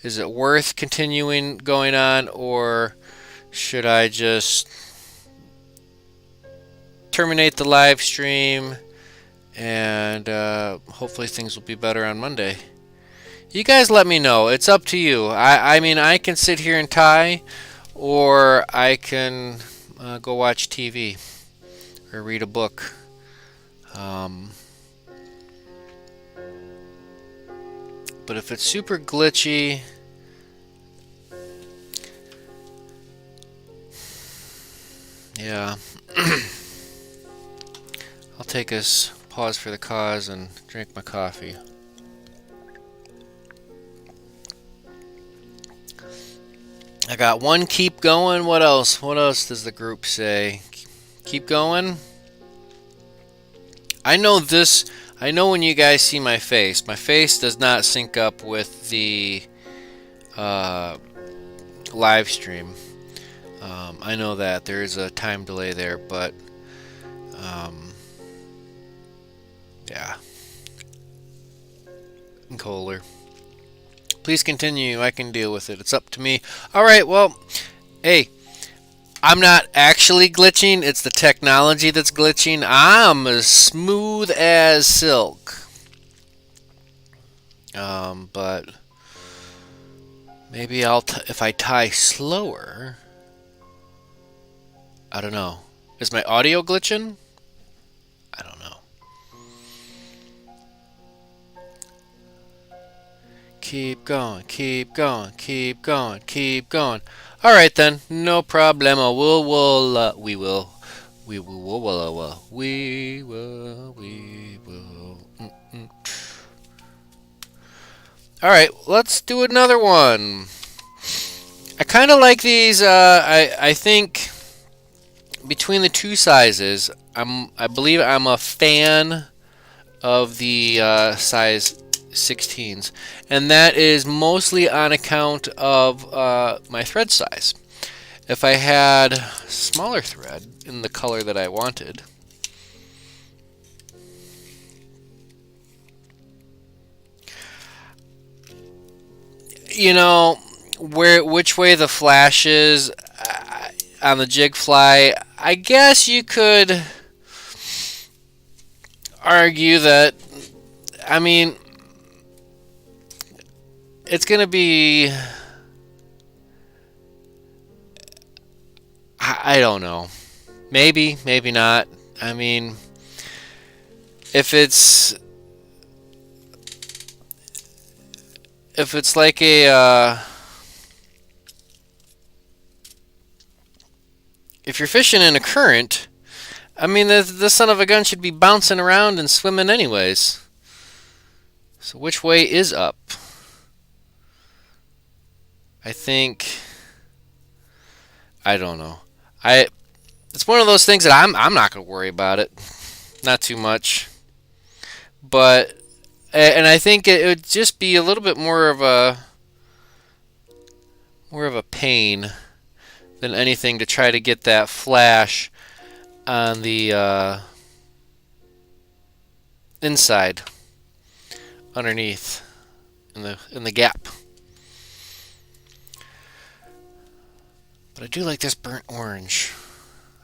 Is it worth continuing going on, or should I just terminate the live stream and hopefully things will be better on Monday? You guys let me know. It's up to you. I mean, I can sit here and tie, or I can go watch TV or read a book. But if it's super glitchy, yeah, I'll take a pause for the cause and drink my coffee. I got one keep going. What else? What else does the group say? Keep going? I know this. I know when you guys see my face does not sync up with the live stream. I know that there is a time delay there, but yeah. Kohler. Please continue. I can deal with it. It's up to me. All right. Well, hey, I'm not actually glitching. It's the technology that's glitching. I'm as smooth as silk. But maybe if I tie slower. I don't know. Is my audio glitching? I don't know. Keep going, keep going, keep going, keep going. All right then, no problemo. We will. All right, let's do another one. I kind of like these. I think between the two sizes, I believe I'm a fan of the size 16s, and that is mostly on account of my thread size. If I had smaller thread in the color that I wanted, which way the flash is on the jig fly, I guess you could argue that, I mean, it's going to be, I don't know. Maybe, maybe not. I mean, if it's like if you're fishing in a current, I mean, the son of a gun should be bouncing around and swimming anyways. So which way is up? I think, I don't know. I It's one of those things that I'm not going to worry about it. Not too much. But and I think it would just be a little bit more of a pain than anything to try to get that flash on the inside underneath in the gap. But I do like this burnt orange.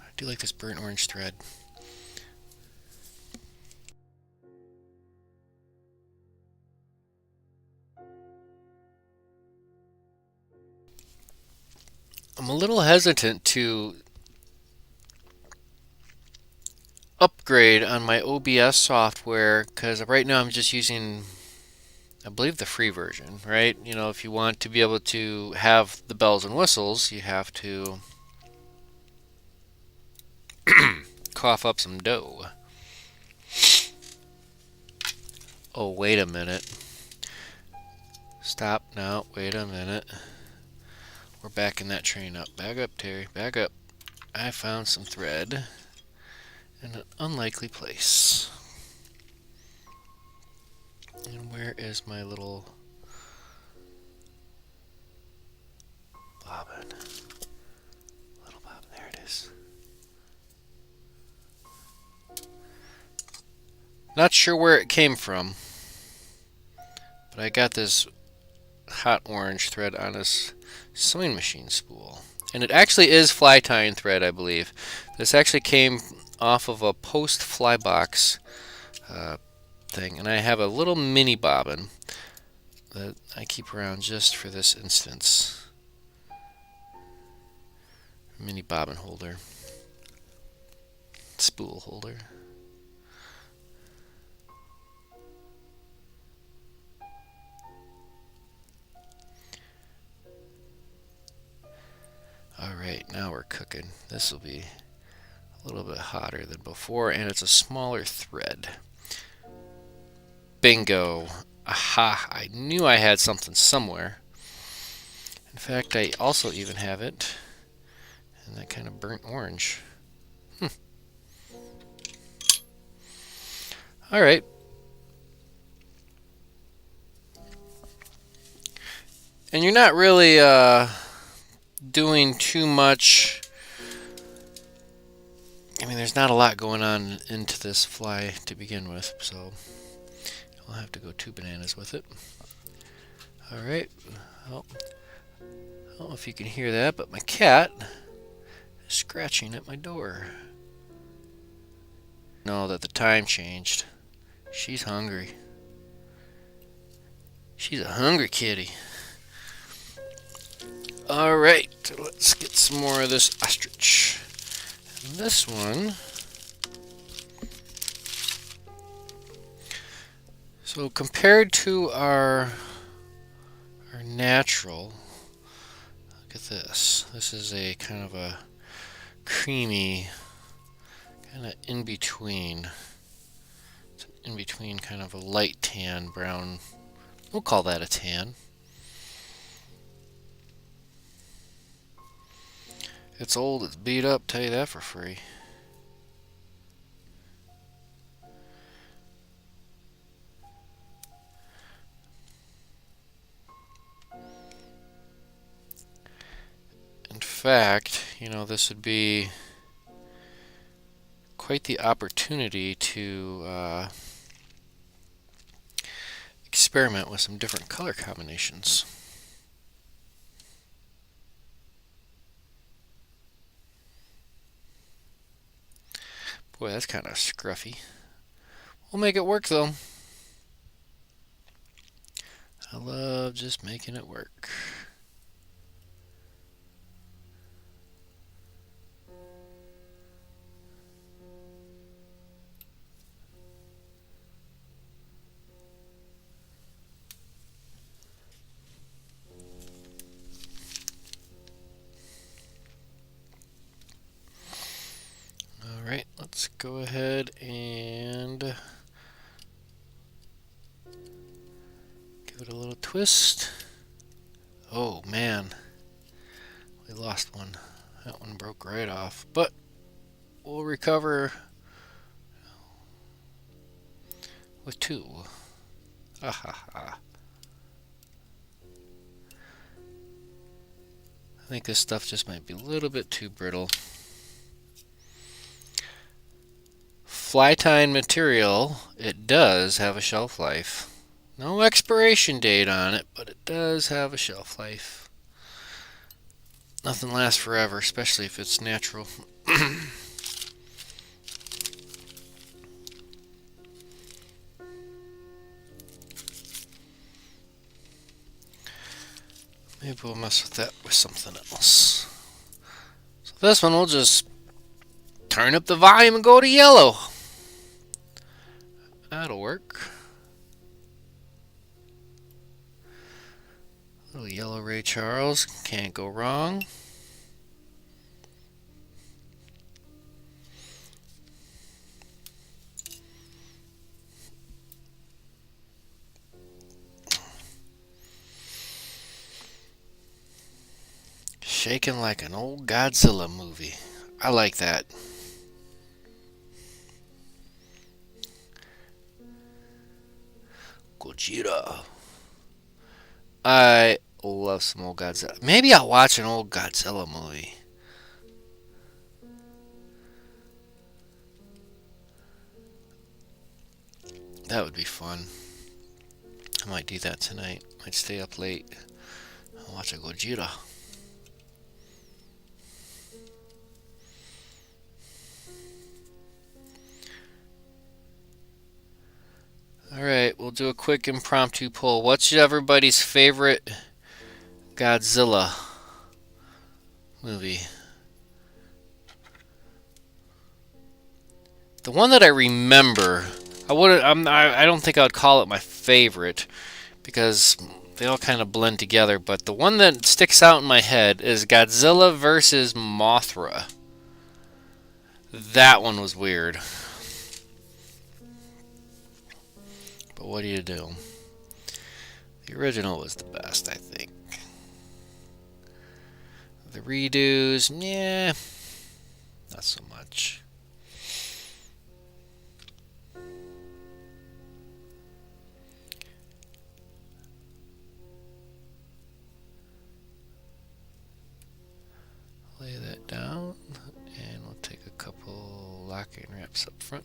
I do like this burnt orange thread. I'm a little hesitant to upgrade on my OBS software because right now I'm just using, I believe, the free version, right? You know, if you want to be able to have the bells and whistles, you have to cough up some dough. Oh, wait a minute. Stop now. Wait a minute. We're backing that train up. Back up, Terry. Back up. I found some thread in an unlikely place. And where is my little bobbin? Little bobbin. There it is. Not sure where it came from, but I got this hot orange thread on this sewing machine spool. And it actually is fly tying thread, I believe. This actually came off of a post fly box thing. And I have a little mini bobbin that I keep around just for this instance. Mini bobbin holder. Spool holder. Alright, now we're cooking. This will be a little bit hotter than before, and it's a smaller thread. Bingo! Aha! I knew I had something somewhere. In fact, I also even have it in that kind of burnt orange. Alright. And you're not really doing too much. I mean, there's not a lot going on into this fly to begin with, so I'll have to go 2 bananas with it. Alright. Well, I don't know if you can hear that, but my cat is scratching at my door. Know that the time changed. She's hungry. She's a hungry kitty. Alright, let's get some more of this ostrich. And this one. So compared to our natural, look at this. This is a kind of a creamy, kind of in between. It's an in between kind of a light tan, brown. We'll call that a tan. It's old, it's beat up, tell you that for free. In fact, you know, this would be quite the opportunity to experiment with some different color combinations. Boy, that's kind of scruffy. We'll make it work, though. I love just making it work. Alright, let's go ahead and give it a little twist. Oh man, we lost one. That one broke right off. But we'll recover with two. Ha ha ha. I think this stuff just might be a little bit too brittle. Fly tying material, it does have a shelf life. No expiration date on it, but it does have a shelf life. Nothing lasts forever, especially if it's natural. Maybe we'll mess with that with something else. So this one we'll just turn up the volume and go to yellow. That'll work. Little yellow Ray Charles, can't go wrong. Shaking like an old Godzilla movie. I like that. Gojira. I love some old Godzilla. Maybe I'll watch an old Godzilla movie. That would be fun. I might do that tonight. Might stay up late and watch a Gojira. Alright, we'll do a quick impromptu poll. What's everybody's favorite Godzilla movie? The one that I remember, I don't think I would call it my favorite because they all kind of blend together, but the one that sticks out in my head is Godzilla versus Mothra. That one was weird. But what do you do? The original was the best, I think. The redos, yeah, not so much. Lay that down, and we'll take a couple locking wraps up front.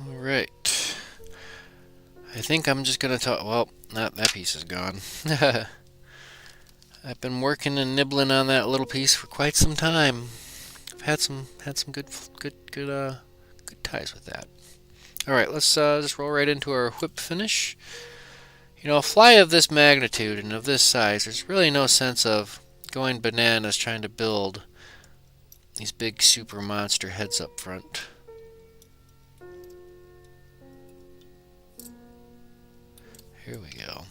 Alright. I think I'm just going to talk. Well, that piece is gone. I've been working and nibbling on that little piece for quite some time. I've had some good ties with that. All right, let's just roll right into our whip finish. You know, a fly of this magnitude and of this size, there's really no sense of going bananas trying to build these big super monster heads up front. Here we go.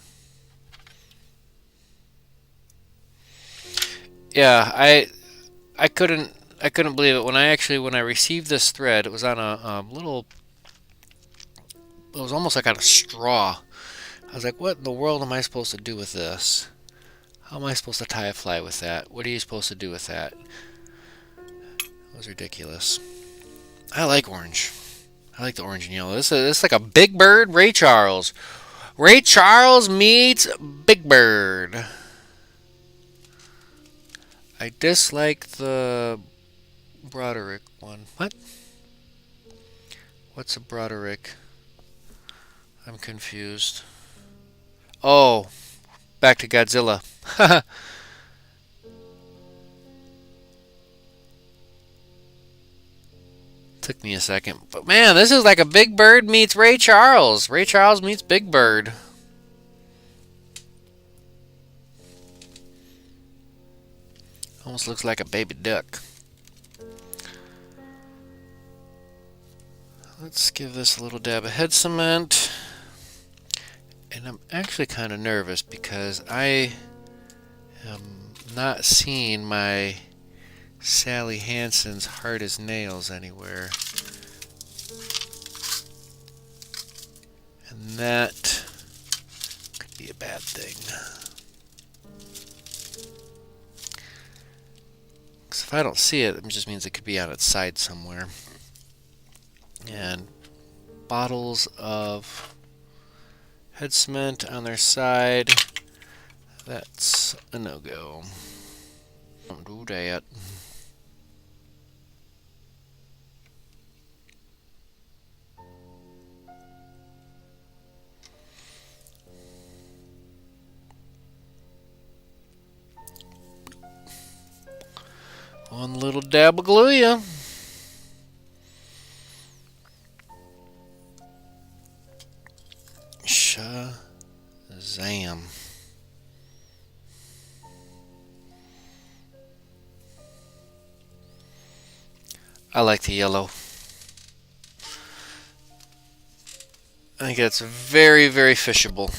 Yeah, I couldn't believe it when I received this thread. It was on a little. It was almost like on a straw. I was like, what in the world am I supposed to do with this? How am I supposed to tie a fly with that? What are you supposed to do with that? It was ridiculous. I like orange. I like the orange and yellow. This is like a Big Bird Ray Charles. Ray Charles meets Big Bird. I dislike the Broderick one. What? What's a Broderick? I'm confused. Oh, back to Godzilla. Took me a second. But man, this is like a Big Bird meets Ray Charles. Ray Charles meets Big Bird. Almost looks like a baby duck. Let's give this a little dab of head cement. And I'm actually kind of nervous because I am not seeing my Sally Hansen's hard as nails anywhere. And that could be a bad thing. Because if I don't see it, it just means it could be on its side somewhere. And bottles of head cement on their side, that's a no-go. Don't do that. One little dab of glue, yeah. Shazam. I like the yellow. I think it's very, very fishable.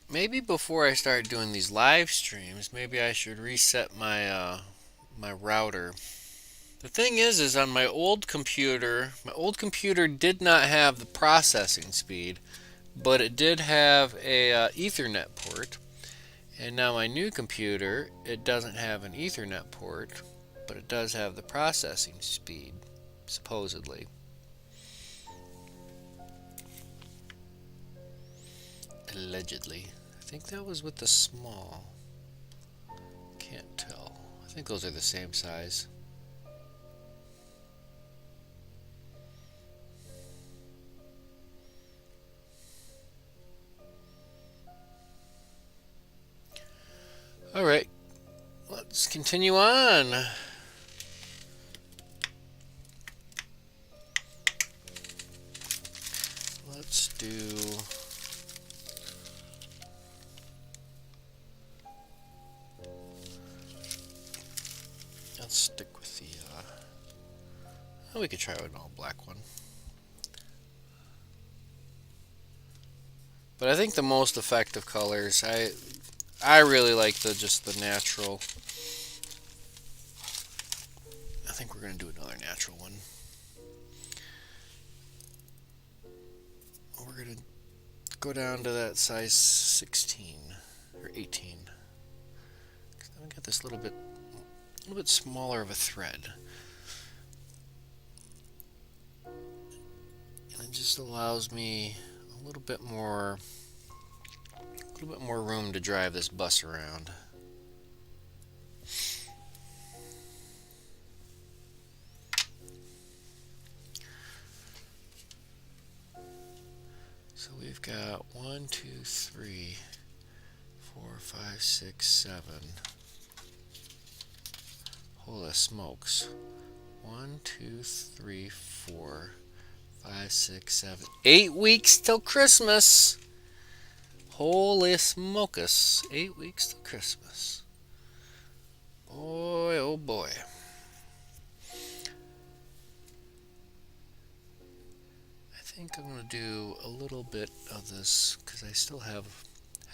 Maybe before I start doing these live streams, maybe I should reset my my router. The thing is on my old computer did not have the processing speed, but it did have a Ethernet port. And now my new computer, it doesn't have an Ethernet port, but it does have the processing speed, supposedly. Allegedly. I think that was with the small. Can't tell. I think those are the same size. Alright, let's continue on. Let's do... Let's stick with the... Oh, we could try an all black one. But I think the most effective colors, I really like just the natural. I think we're going to do another natural one. We're going to go down to that size 16 or 18. Then we got this little bit smaller of a thread. And it just allows me a little bit more room to drive this bus around. So we've got 1, 2, 3, 4, 5, 6, 7. Holy smokes. 1, 2, 3, 4, 5, 6, 7. 8 weeks till Christmas. Holy smokus. 8 weeks till Christmas. Boy, oh boy. I think I'm going to do a little bit of this because I still have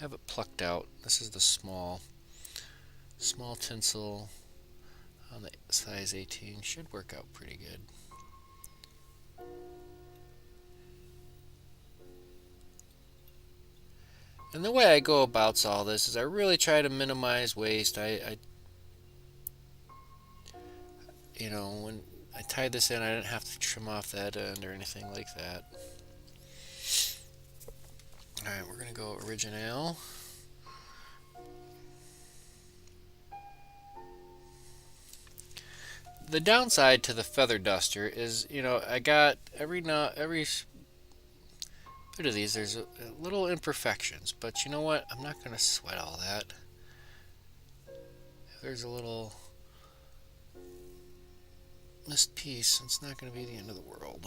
it plucked out. This is the small tinsel on the size 18. Should work out pretty good. And the way I go about all this is I really try to minimize waste. You know, when I tied this in, I didn't have to trim off that end or anything like that. Alright, we're going to go original. The downside to the feather duster is, you know, I got every bit of these, there's little imperfections, but you know what? I'm not going to sweat all that. If there's a little missed piece. It's not going to be the end of the world.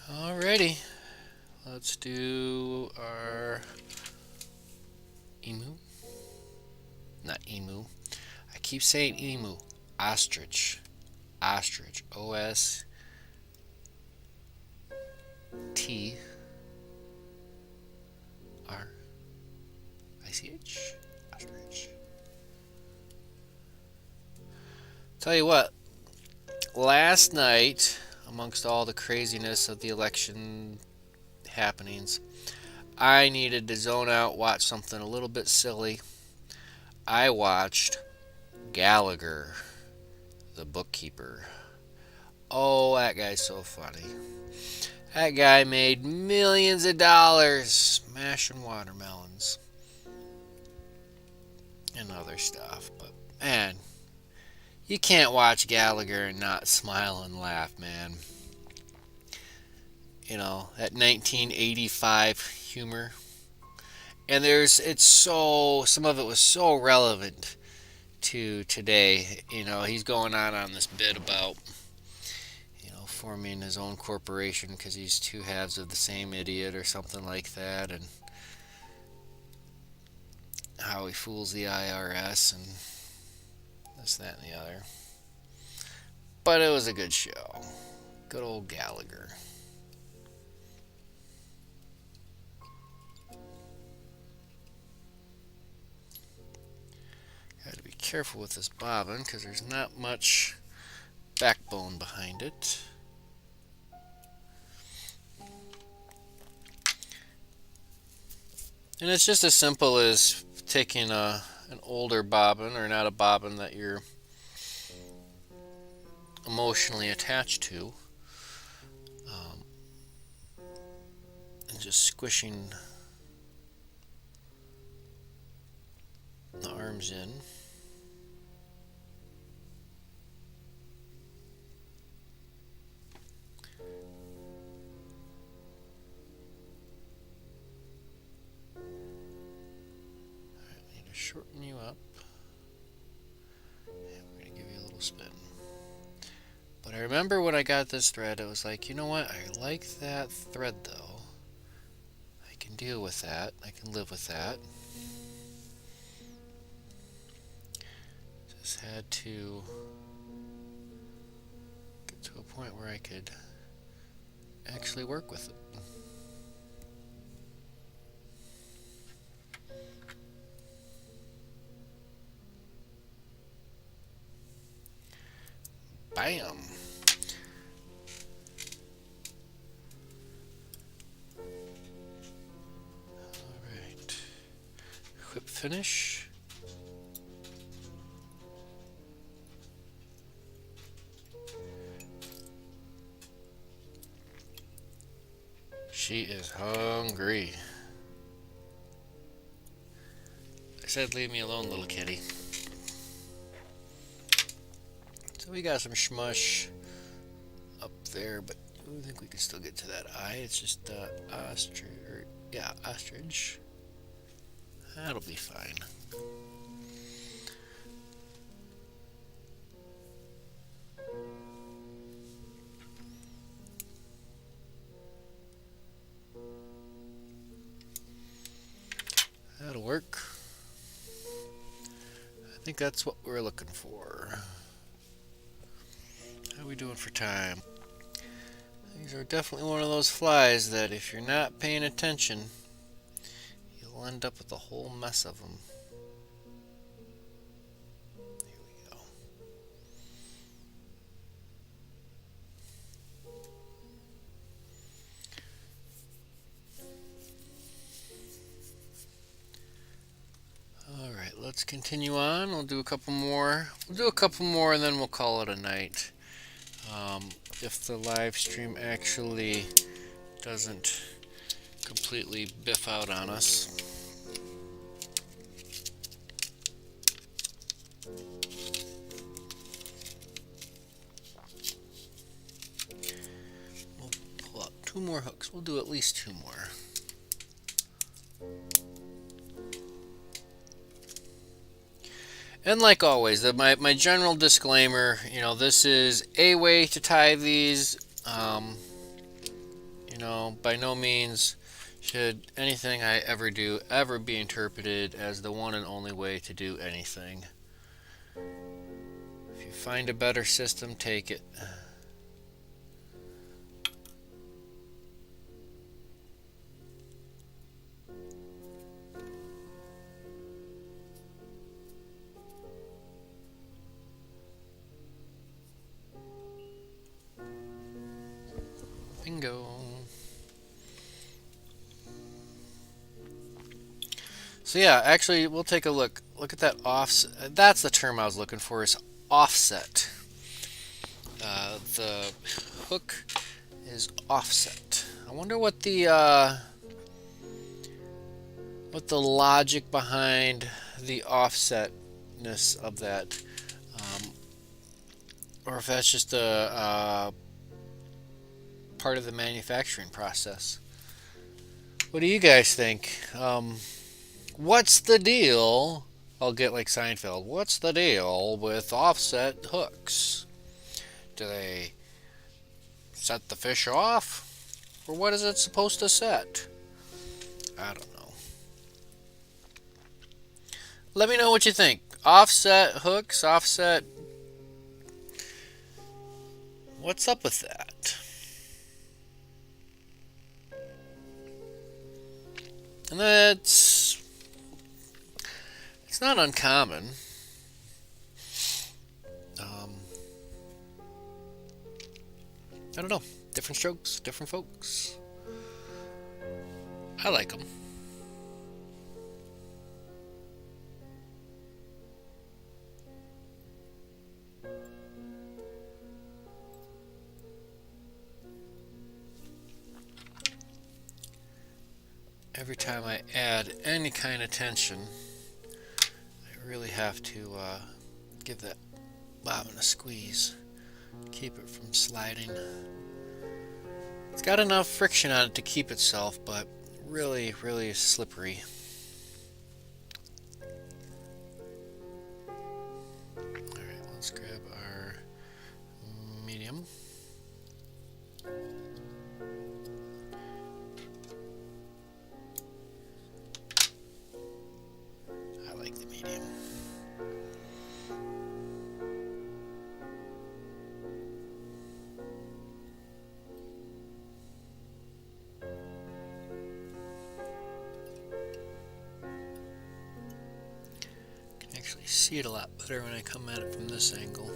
Alrighty, let's do our emu. Not emu. I keep saying emu. Ostrich. Ostrich. O-S-T-R-I-C-H. Ostrich. Tell you what, last night, amongst all the craziness of the election happenings, I needed to zone out, watch something a little bit silly. I watched Gallagher, the bookkeeper. Oh, that guy's so funny. That guy made millions of dollars smashing watermelons and other stuff. But man, you can't watch Gallagher and not smile and laugh, man. You know, that 1985 humor. And some of it was so relevant to today. You know, he's going on this bit about, forming his own corporation because he's two halves of the same idiot or something like that, and how he fools the IRS and this, that, and the other. But it was a good show. Good old Gallagher. Got to be careful with this bobbin because there's not much backbone behind it. And it's just as simple as taking an older bobbin, or not a bobbin that you're emotionally attached to, and just squishing the arms in. Shorten you up, and we're going to give you a little spin. But I remember when I got this thread, I was like, you know what, I like that thread though. I can deal with that, I can live with that. Just had to get to a point where I could actually work with it. Bam! Alright. Whip finish. She is hungry. I said leave me alone, little kitty. So we got some shmush up there, but I think we can still get to that eye. It's just ostrich. That'll be fine. That'll work. I think that's what we're looking for. How are we doing for time? These are definitely one of those flies that if you're not paying attention, you'll end up with a whole mess of them. Here we go. Alright, let's continue on. We'll do a couple more. And then we'll call it a night. If the live stream actually doesn't completely biff out on us. 2 more hooks. We'll do at least 2 more. And like always, my general disclaimer, this is a way to tie these. By no means should anything I ever do ever be interpreted as the one and only way to do anything. If you find a better system, take it. Bingo. So yeah, actually, we'll take a look. Look at that offset. That's the term I was looking for, is offset. The hook is offset. I wonder what the logic behind the offsetness of that, or if that's just a part of the manufacturing process. What do you guys think? What's the deal? I'll get like Seinfeld. What's the deal with offset hooks? Do they set the fish off? Or what is it supposed to set? I don't know. Let me know what you think. Offset hooks, offset. What's up with that? And it's not uncommon. I don't know. Different strokes, different folks. I like them. Every time I add any kind of tension, I really have to give that bobbin a squeeze. Keep it from sliding. It's got enough friction on it to keep itself, but really, really slippery. Alright, let's grab our medium. I like the medium. See it a lot better when I come at it from this angle.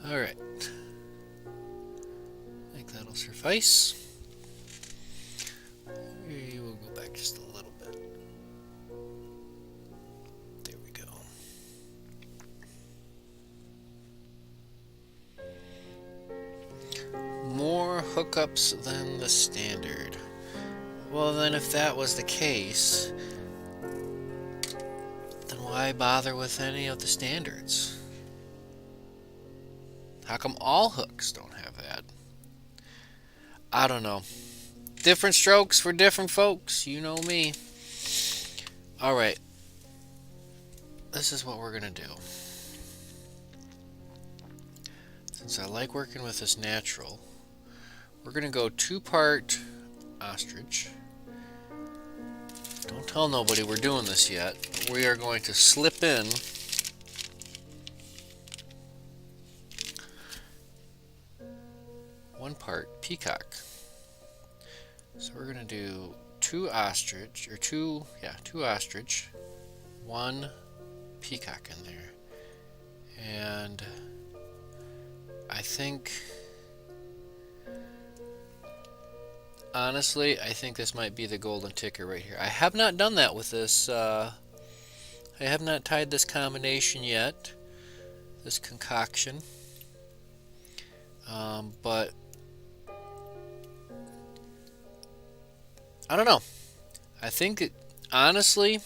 Alright. I think that'll suffice. We will go back just a little bit. There we go. More hookups than the standard. Well, then if that was the case, then why bother with any of the standards? How come all hooks don't have that? I don't know. Different strokes for different folks. You know me. Alright. This is what we're going to do. Since I like working with this natural, we're going to go 2-part ostrich. Don't tell nobody we're doing this yet, but we are going to slip in one part peacock. So we're going to do 2 ostrich, or 2 ostrich, 1 peacock in there. And I think, honestly, I think this might be the golden ticket right here. I have not done that with this. I have not tied this combination yet, this concoction. But I don't know. I think, honestly,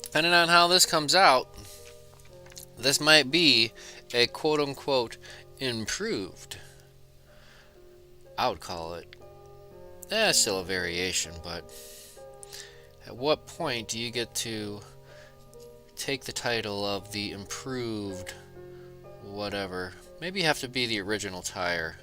depending on how this comes out, this might be a quote-unquote improved. I would call it. Still a variation, but at what point do you get to take the title of the improved whatever? Maybe you have to be the original tire.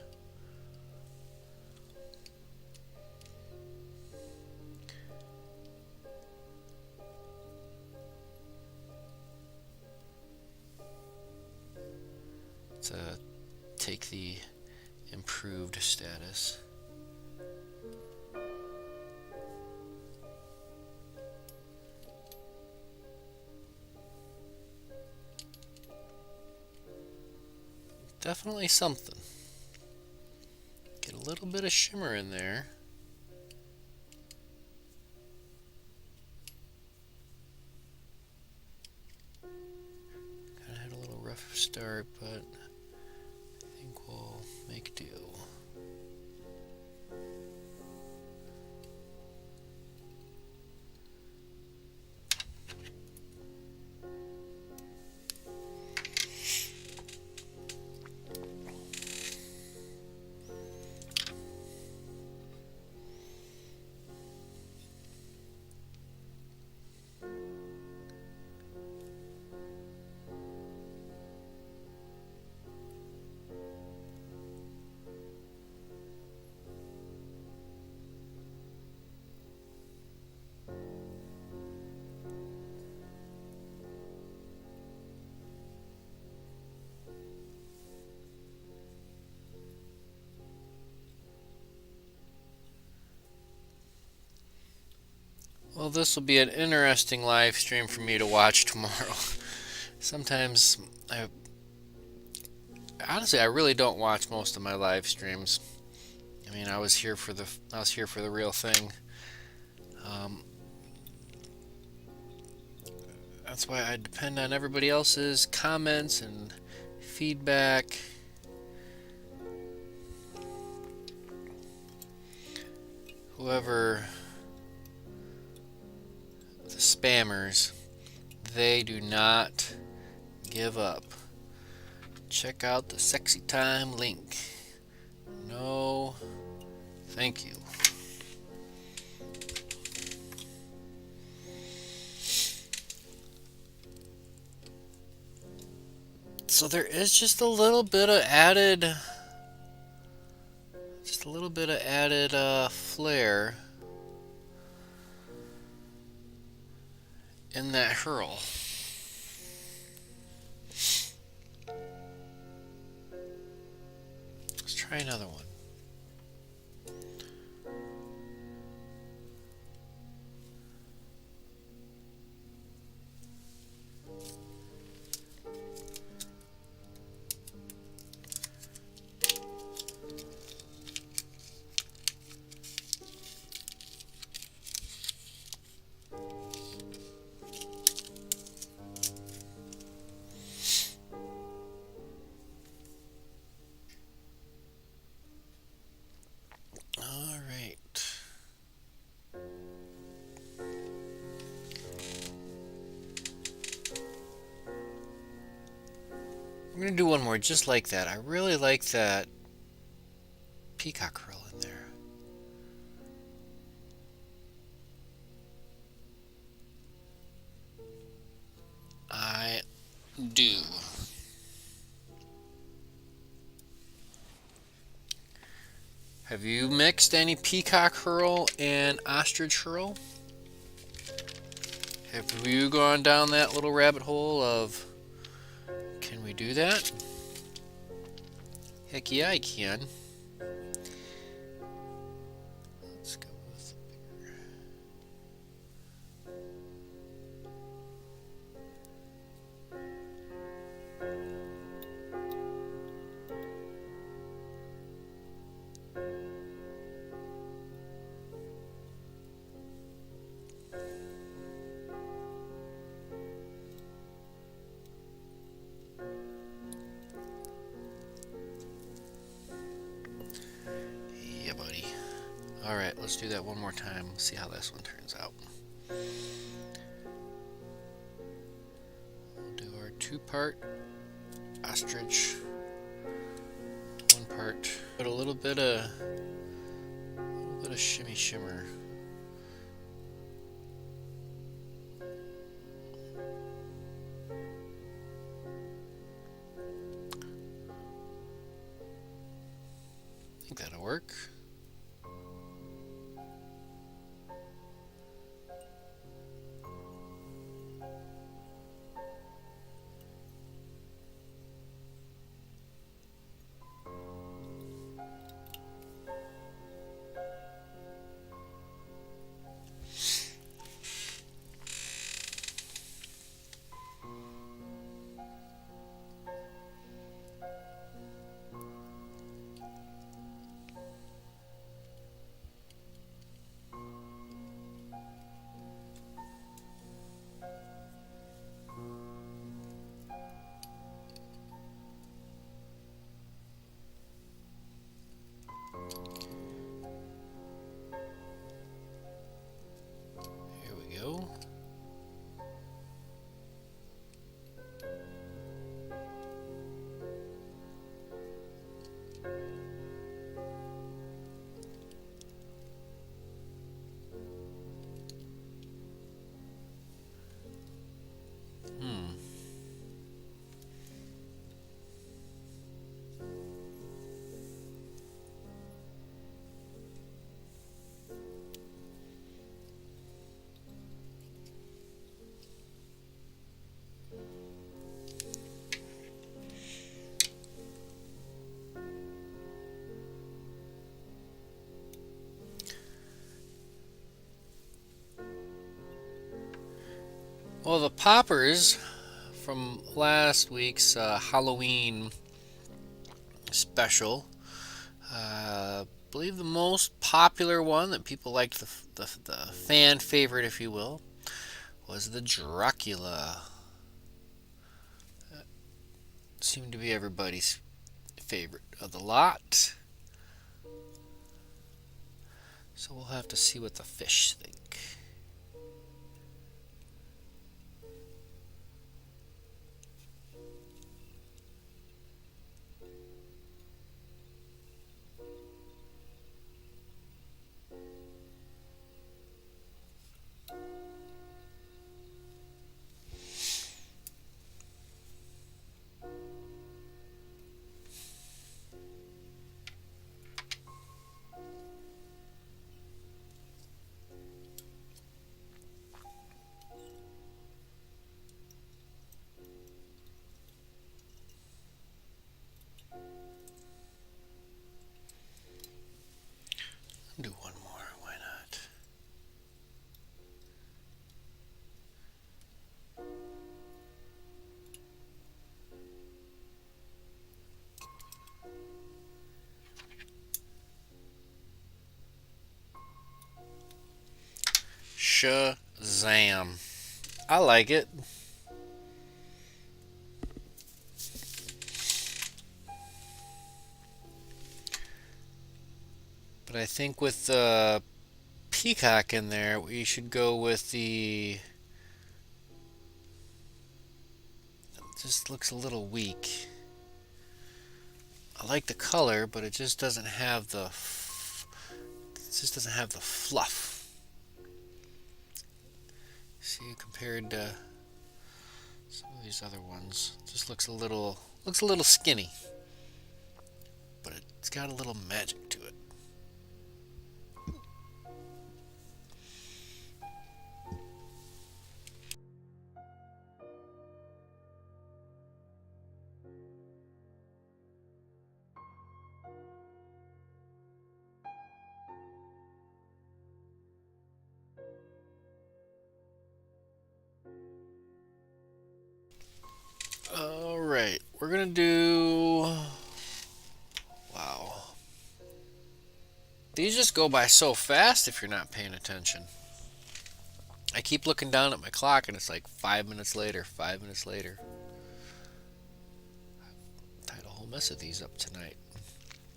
To take the improved status. Definitely something. Get a little bit of shimmer in there. Kinda had a little rough start, but I think we'll make do. Well, this will be an interesting live stream for me to watch tomorrow. Sometimes honestly, I really don't watch most of my live streams. I mean, I was here for the real thing. That's why I depend on everybody else's comments and feedback. Whoever the spammers, they do not give up. Check out the sexy time link. No, thank you. So there is just a little bit of added, flair in that hurl. Let's try another one. I'm going to do one more just like that. I really like that peacock curl in there. I do. Have you mixed any peacock hurl and ostrich hurl? Have you gone down that little rabbit hole of, can we do that? Heck yeah, I can. Let's go with bigger. Yeah, buddy. Alright, let's do that one more time. See how this one turns out. 2-part ostrich, 1 part. Put a little bit of shimmy shimmer. I think that'll work. Well, the poppers from last week's Halloween special, I believe the most popular one that people liked, the fan favorite, if you will, was the Dracula. That seemed to be everybody's favorite of the lot. So we'll have to see what the fish think. Do one more, why not? Shazam. I like it. But I think with the peacock in there, we should go with the... It just looks a little weak. I like the color, but it just doesn't have the... fluff. See, compared to some of these other ones, it just looks a little skinny. But it's got a little magic to it. Alright, we're gonna do... Wow. These just go by so fast if you're not paying attention. I keep looking down at my clock and it's like 5 minutes later, 5 minutes later. I've tied a whole mess of these up tonight.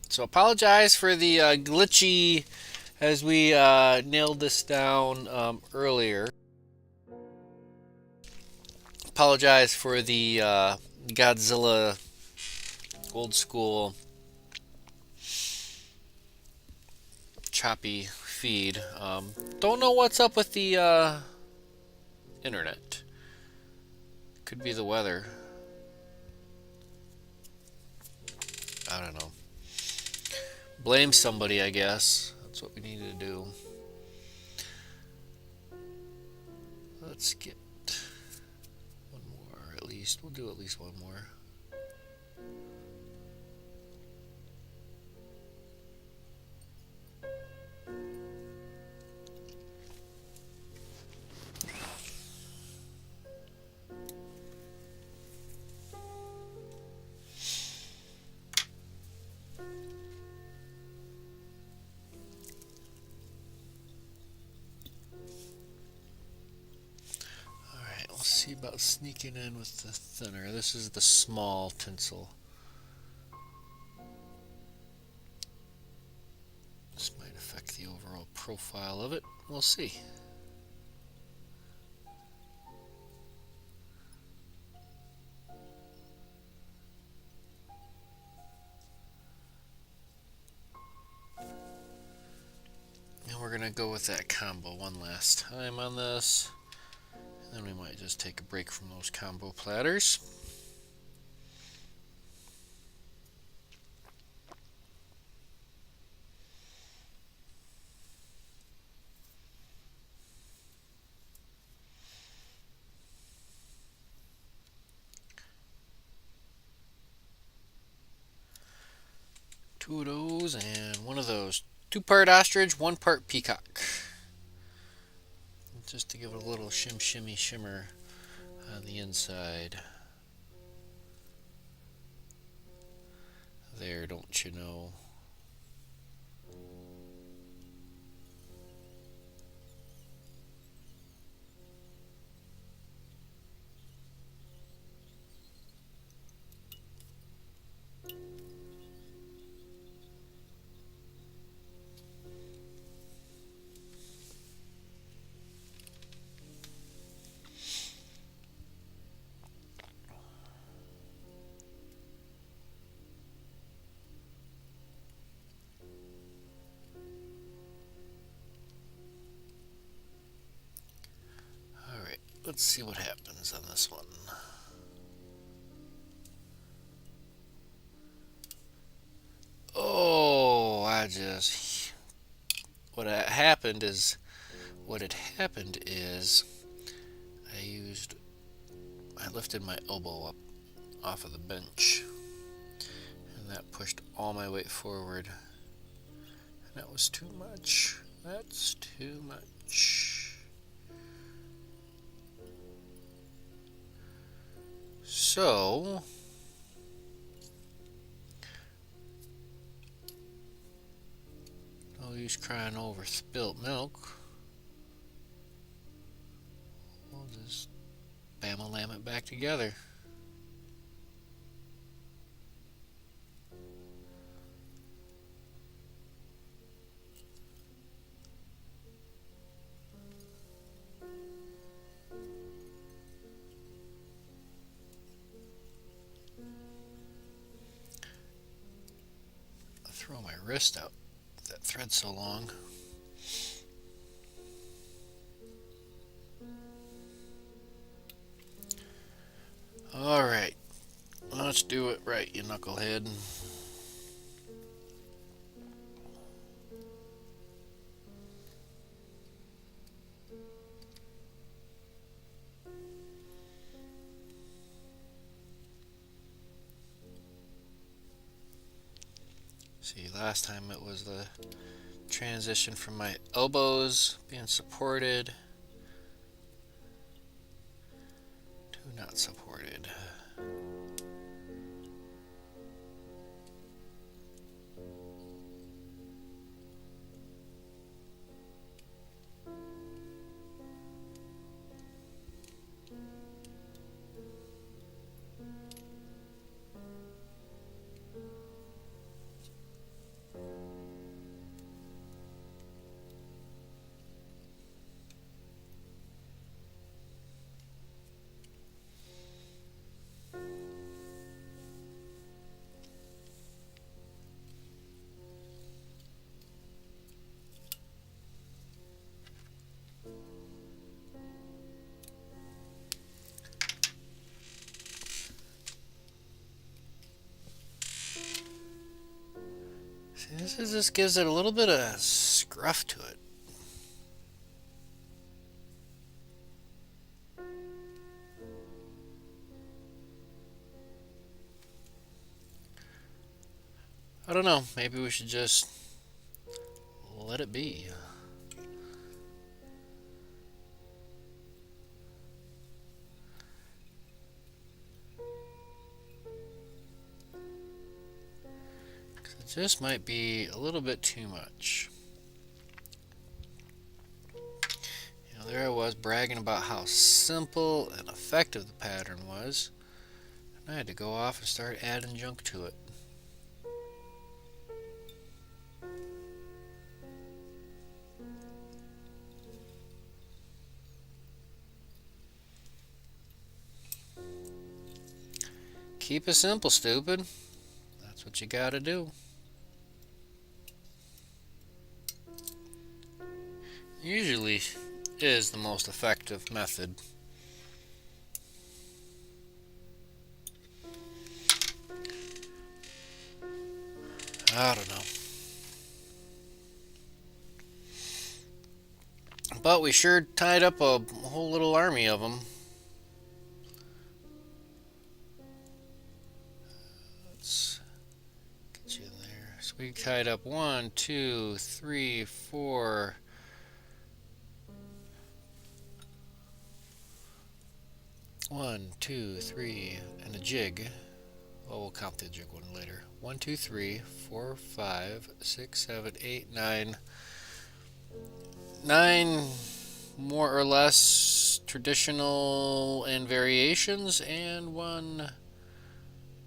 So apologize for the glitchy as we nailed this down earlier. apologize for the Godzilla old school choppy feed. Don't know what's up with the internet. Could be the weather. I don't know. Blame somebody, I guess. That's what we need to do. Let's get one more at least. We'll do at least one more. Let's see about sneaking in with the thinner. This is the small tinsel. This might affect the overall profile of it. We'll see. And we're going to go with that combo one last time on this. Then we might just take a break from those combo platters. Two of those and one of those. 2-part ostrich, 1-part peacock. Just to give it a little shimmy shimmer on the inside. There, don't you know? Let's see what happens on this one. Oh, what had happened is I lifted my elbow up off of the bench, and that pushed all my weight forward, and that was too much. That's too much. So, no use crying over spilt milk. We'll just bam-a-lam it back together. Throw my wrist out. That thread's so long. Alright, let's do it right, you knucklehead. See, last time it was the transition from my elbows being supported to not supported. This just gives it a little bit of scruff to it. I don't know, maybe we should just let it be. It just might be a little bit too much. You know, there I was bragging about how simple and effective the pattern was, and I had to go off and start adding junk to it. Keep it simple, stupid. That's what you gotta do. Usually is the most effective method. I don't know. But we sure tied up a whole little army of them. Let's get you in there. So we tied up 1, 2, 3, 4. 1, 2, 3, and a jig. Well, we'll count the jig one later. 1, 2, 3, 4, 5, 6, 7, 8, 9. 9 more or less traditional and variations, and 1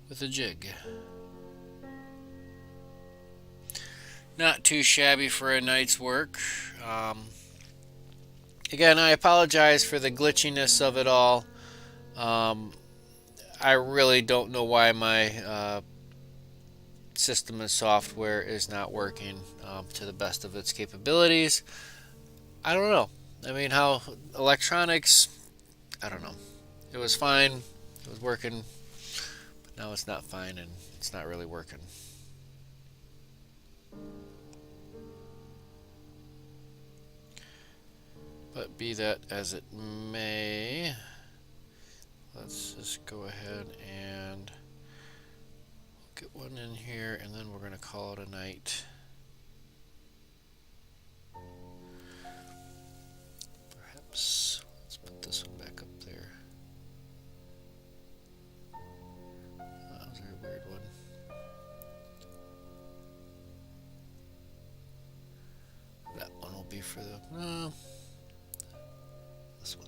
with a jig. Not too shabby for a night's work. Again, I apologize for the glitchiness of it all. I really don't know why my system and software is not working to the best of its capabilities. I don't know. I mean, how electronics, I don't know. It was fine. It was working. But now it's not fine and it's not really working. But be that as it may, let's just go ahead and get one in here, and then we're going to call it a night. Perhaps let's put this one back up there. That was a very weird one. That one will be for the this one.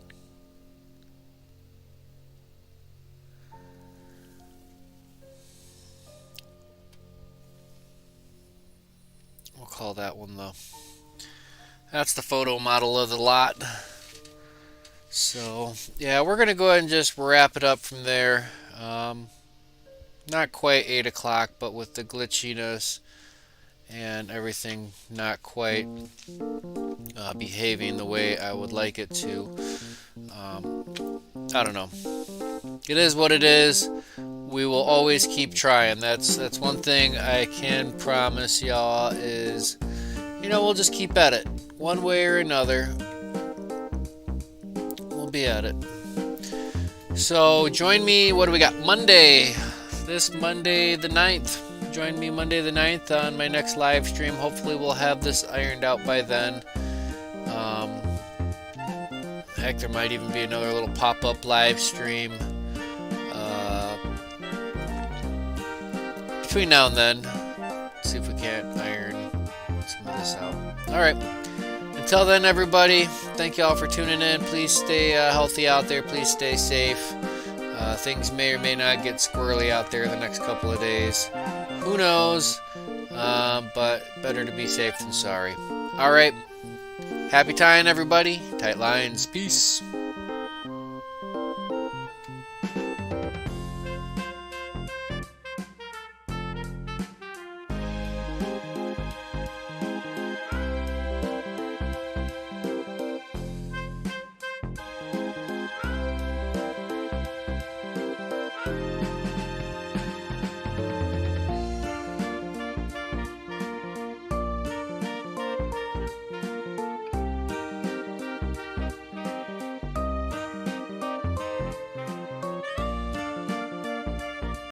We'll call that one that's the photo model of the lot. So yeah, we're gonna go ahead and just wrap it up from there. Not quite 8 o'clock, but with the glitchiness and everything not quite behaving the way I would like it to. I don't know. It is what it is. We will always keep trying. That's one thing I can promise y'all is, you know, we'll just keep at it. One way or another, we'll be at it. So join me, what do we got? Monday. This Monday the 9th. Join me Monday the 9th on my next live stream. Hopefully we'll have this ironed out by then. Heck, there might even be another little pop-up live stream between now and then. See if we can't iron some of this out. Alright. Until then, everybody, thank you all for tuning in. Please stay healthy out there. Please stay safe. Things may or may not get squirrely out there the next couple of days. Who knows? But better to be safe than sorry. Alright. Happy tying, everybody. Tight lines. Peace.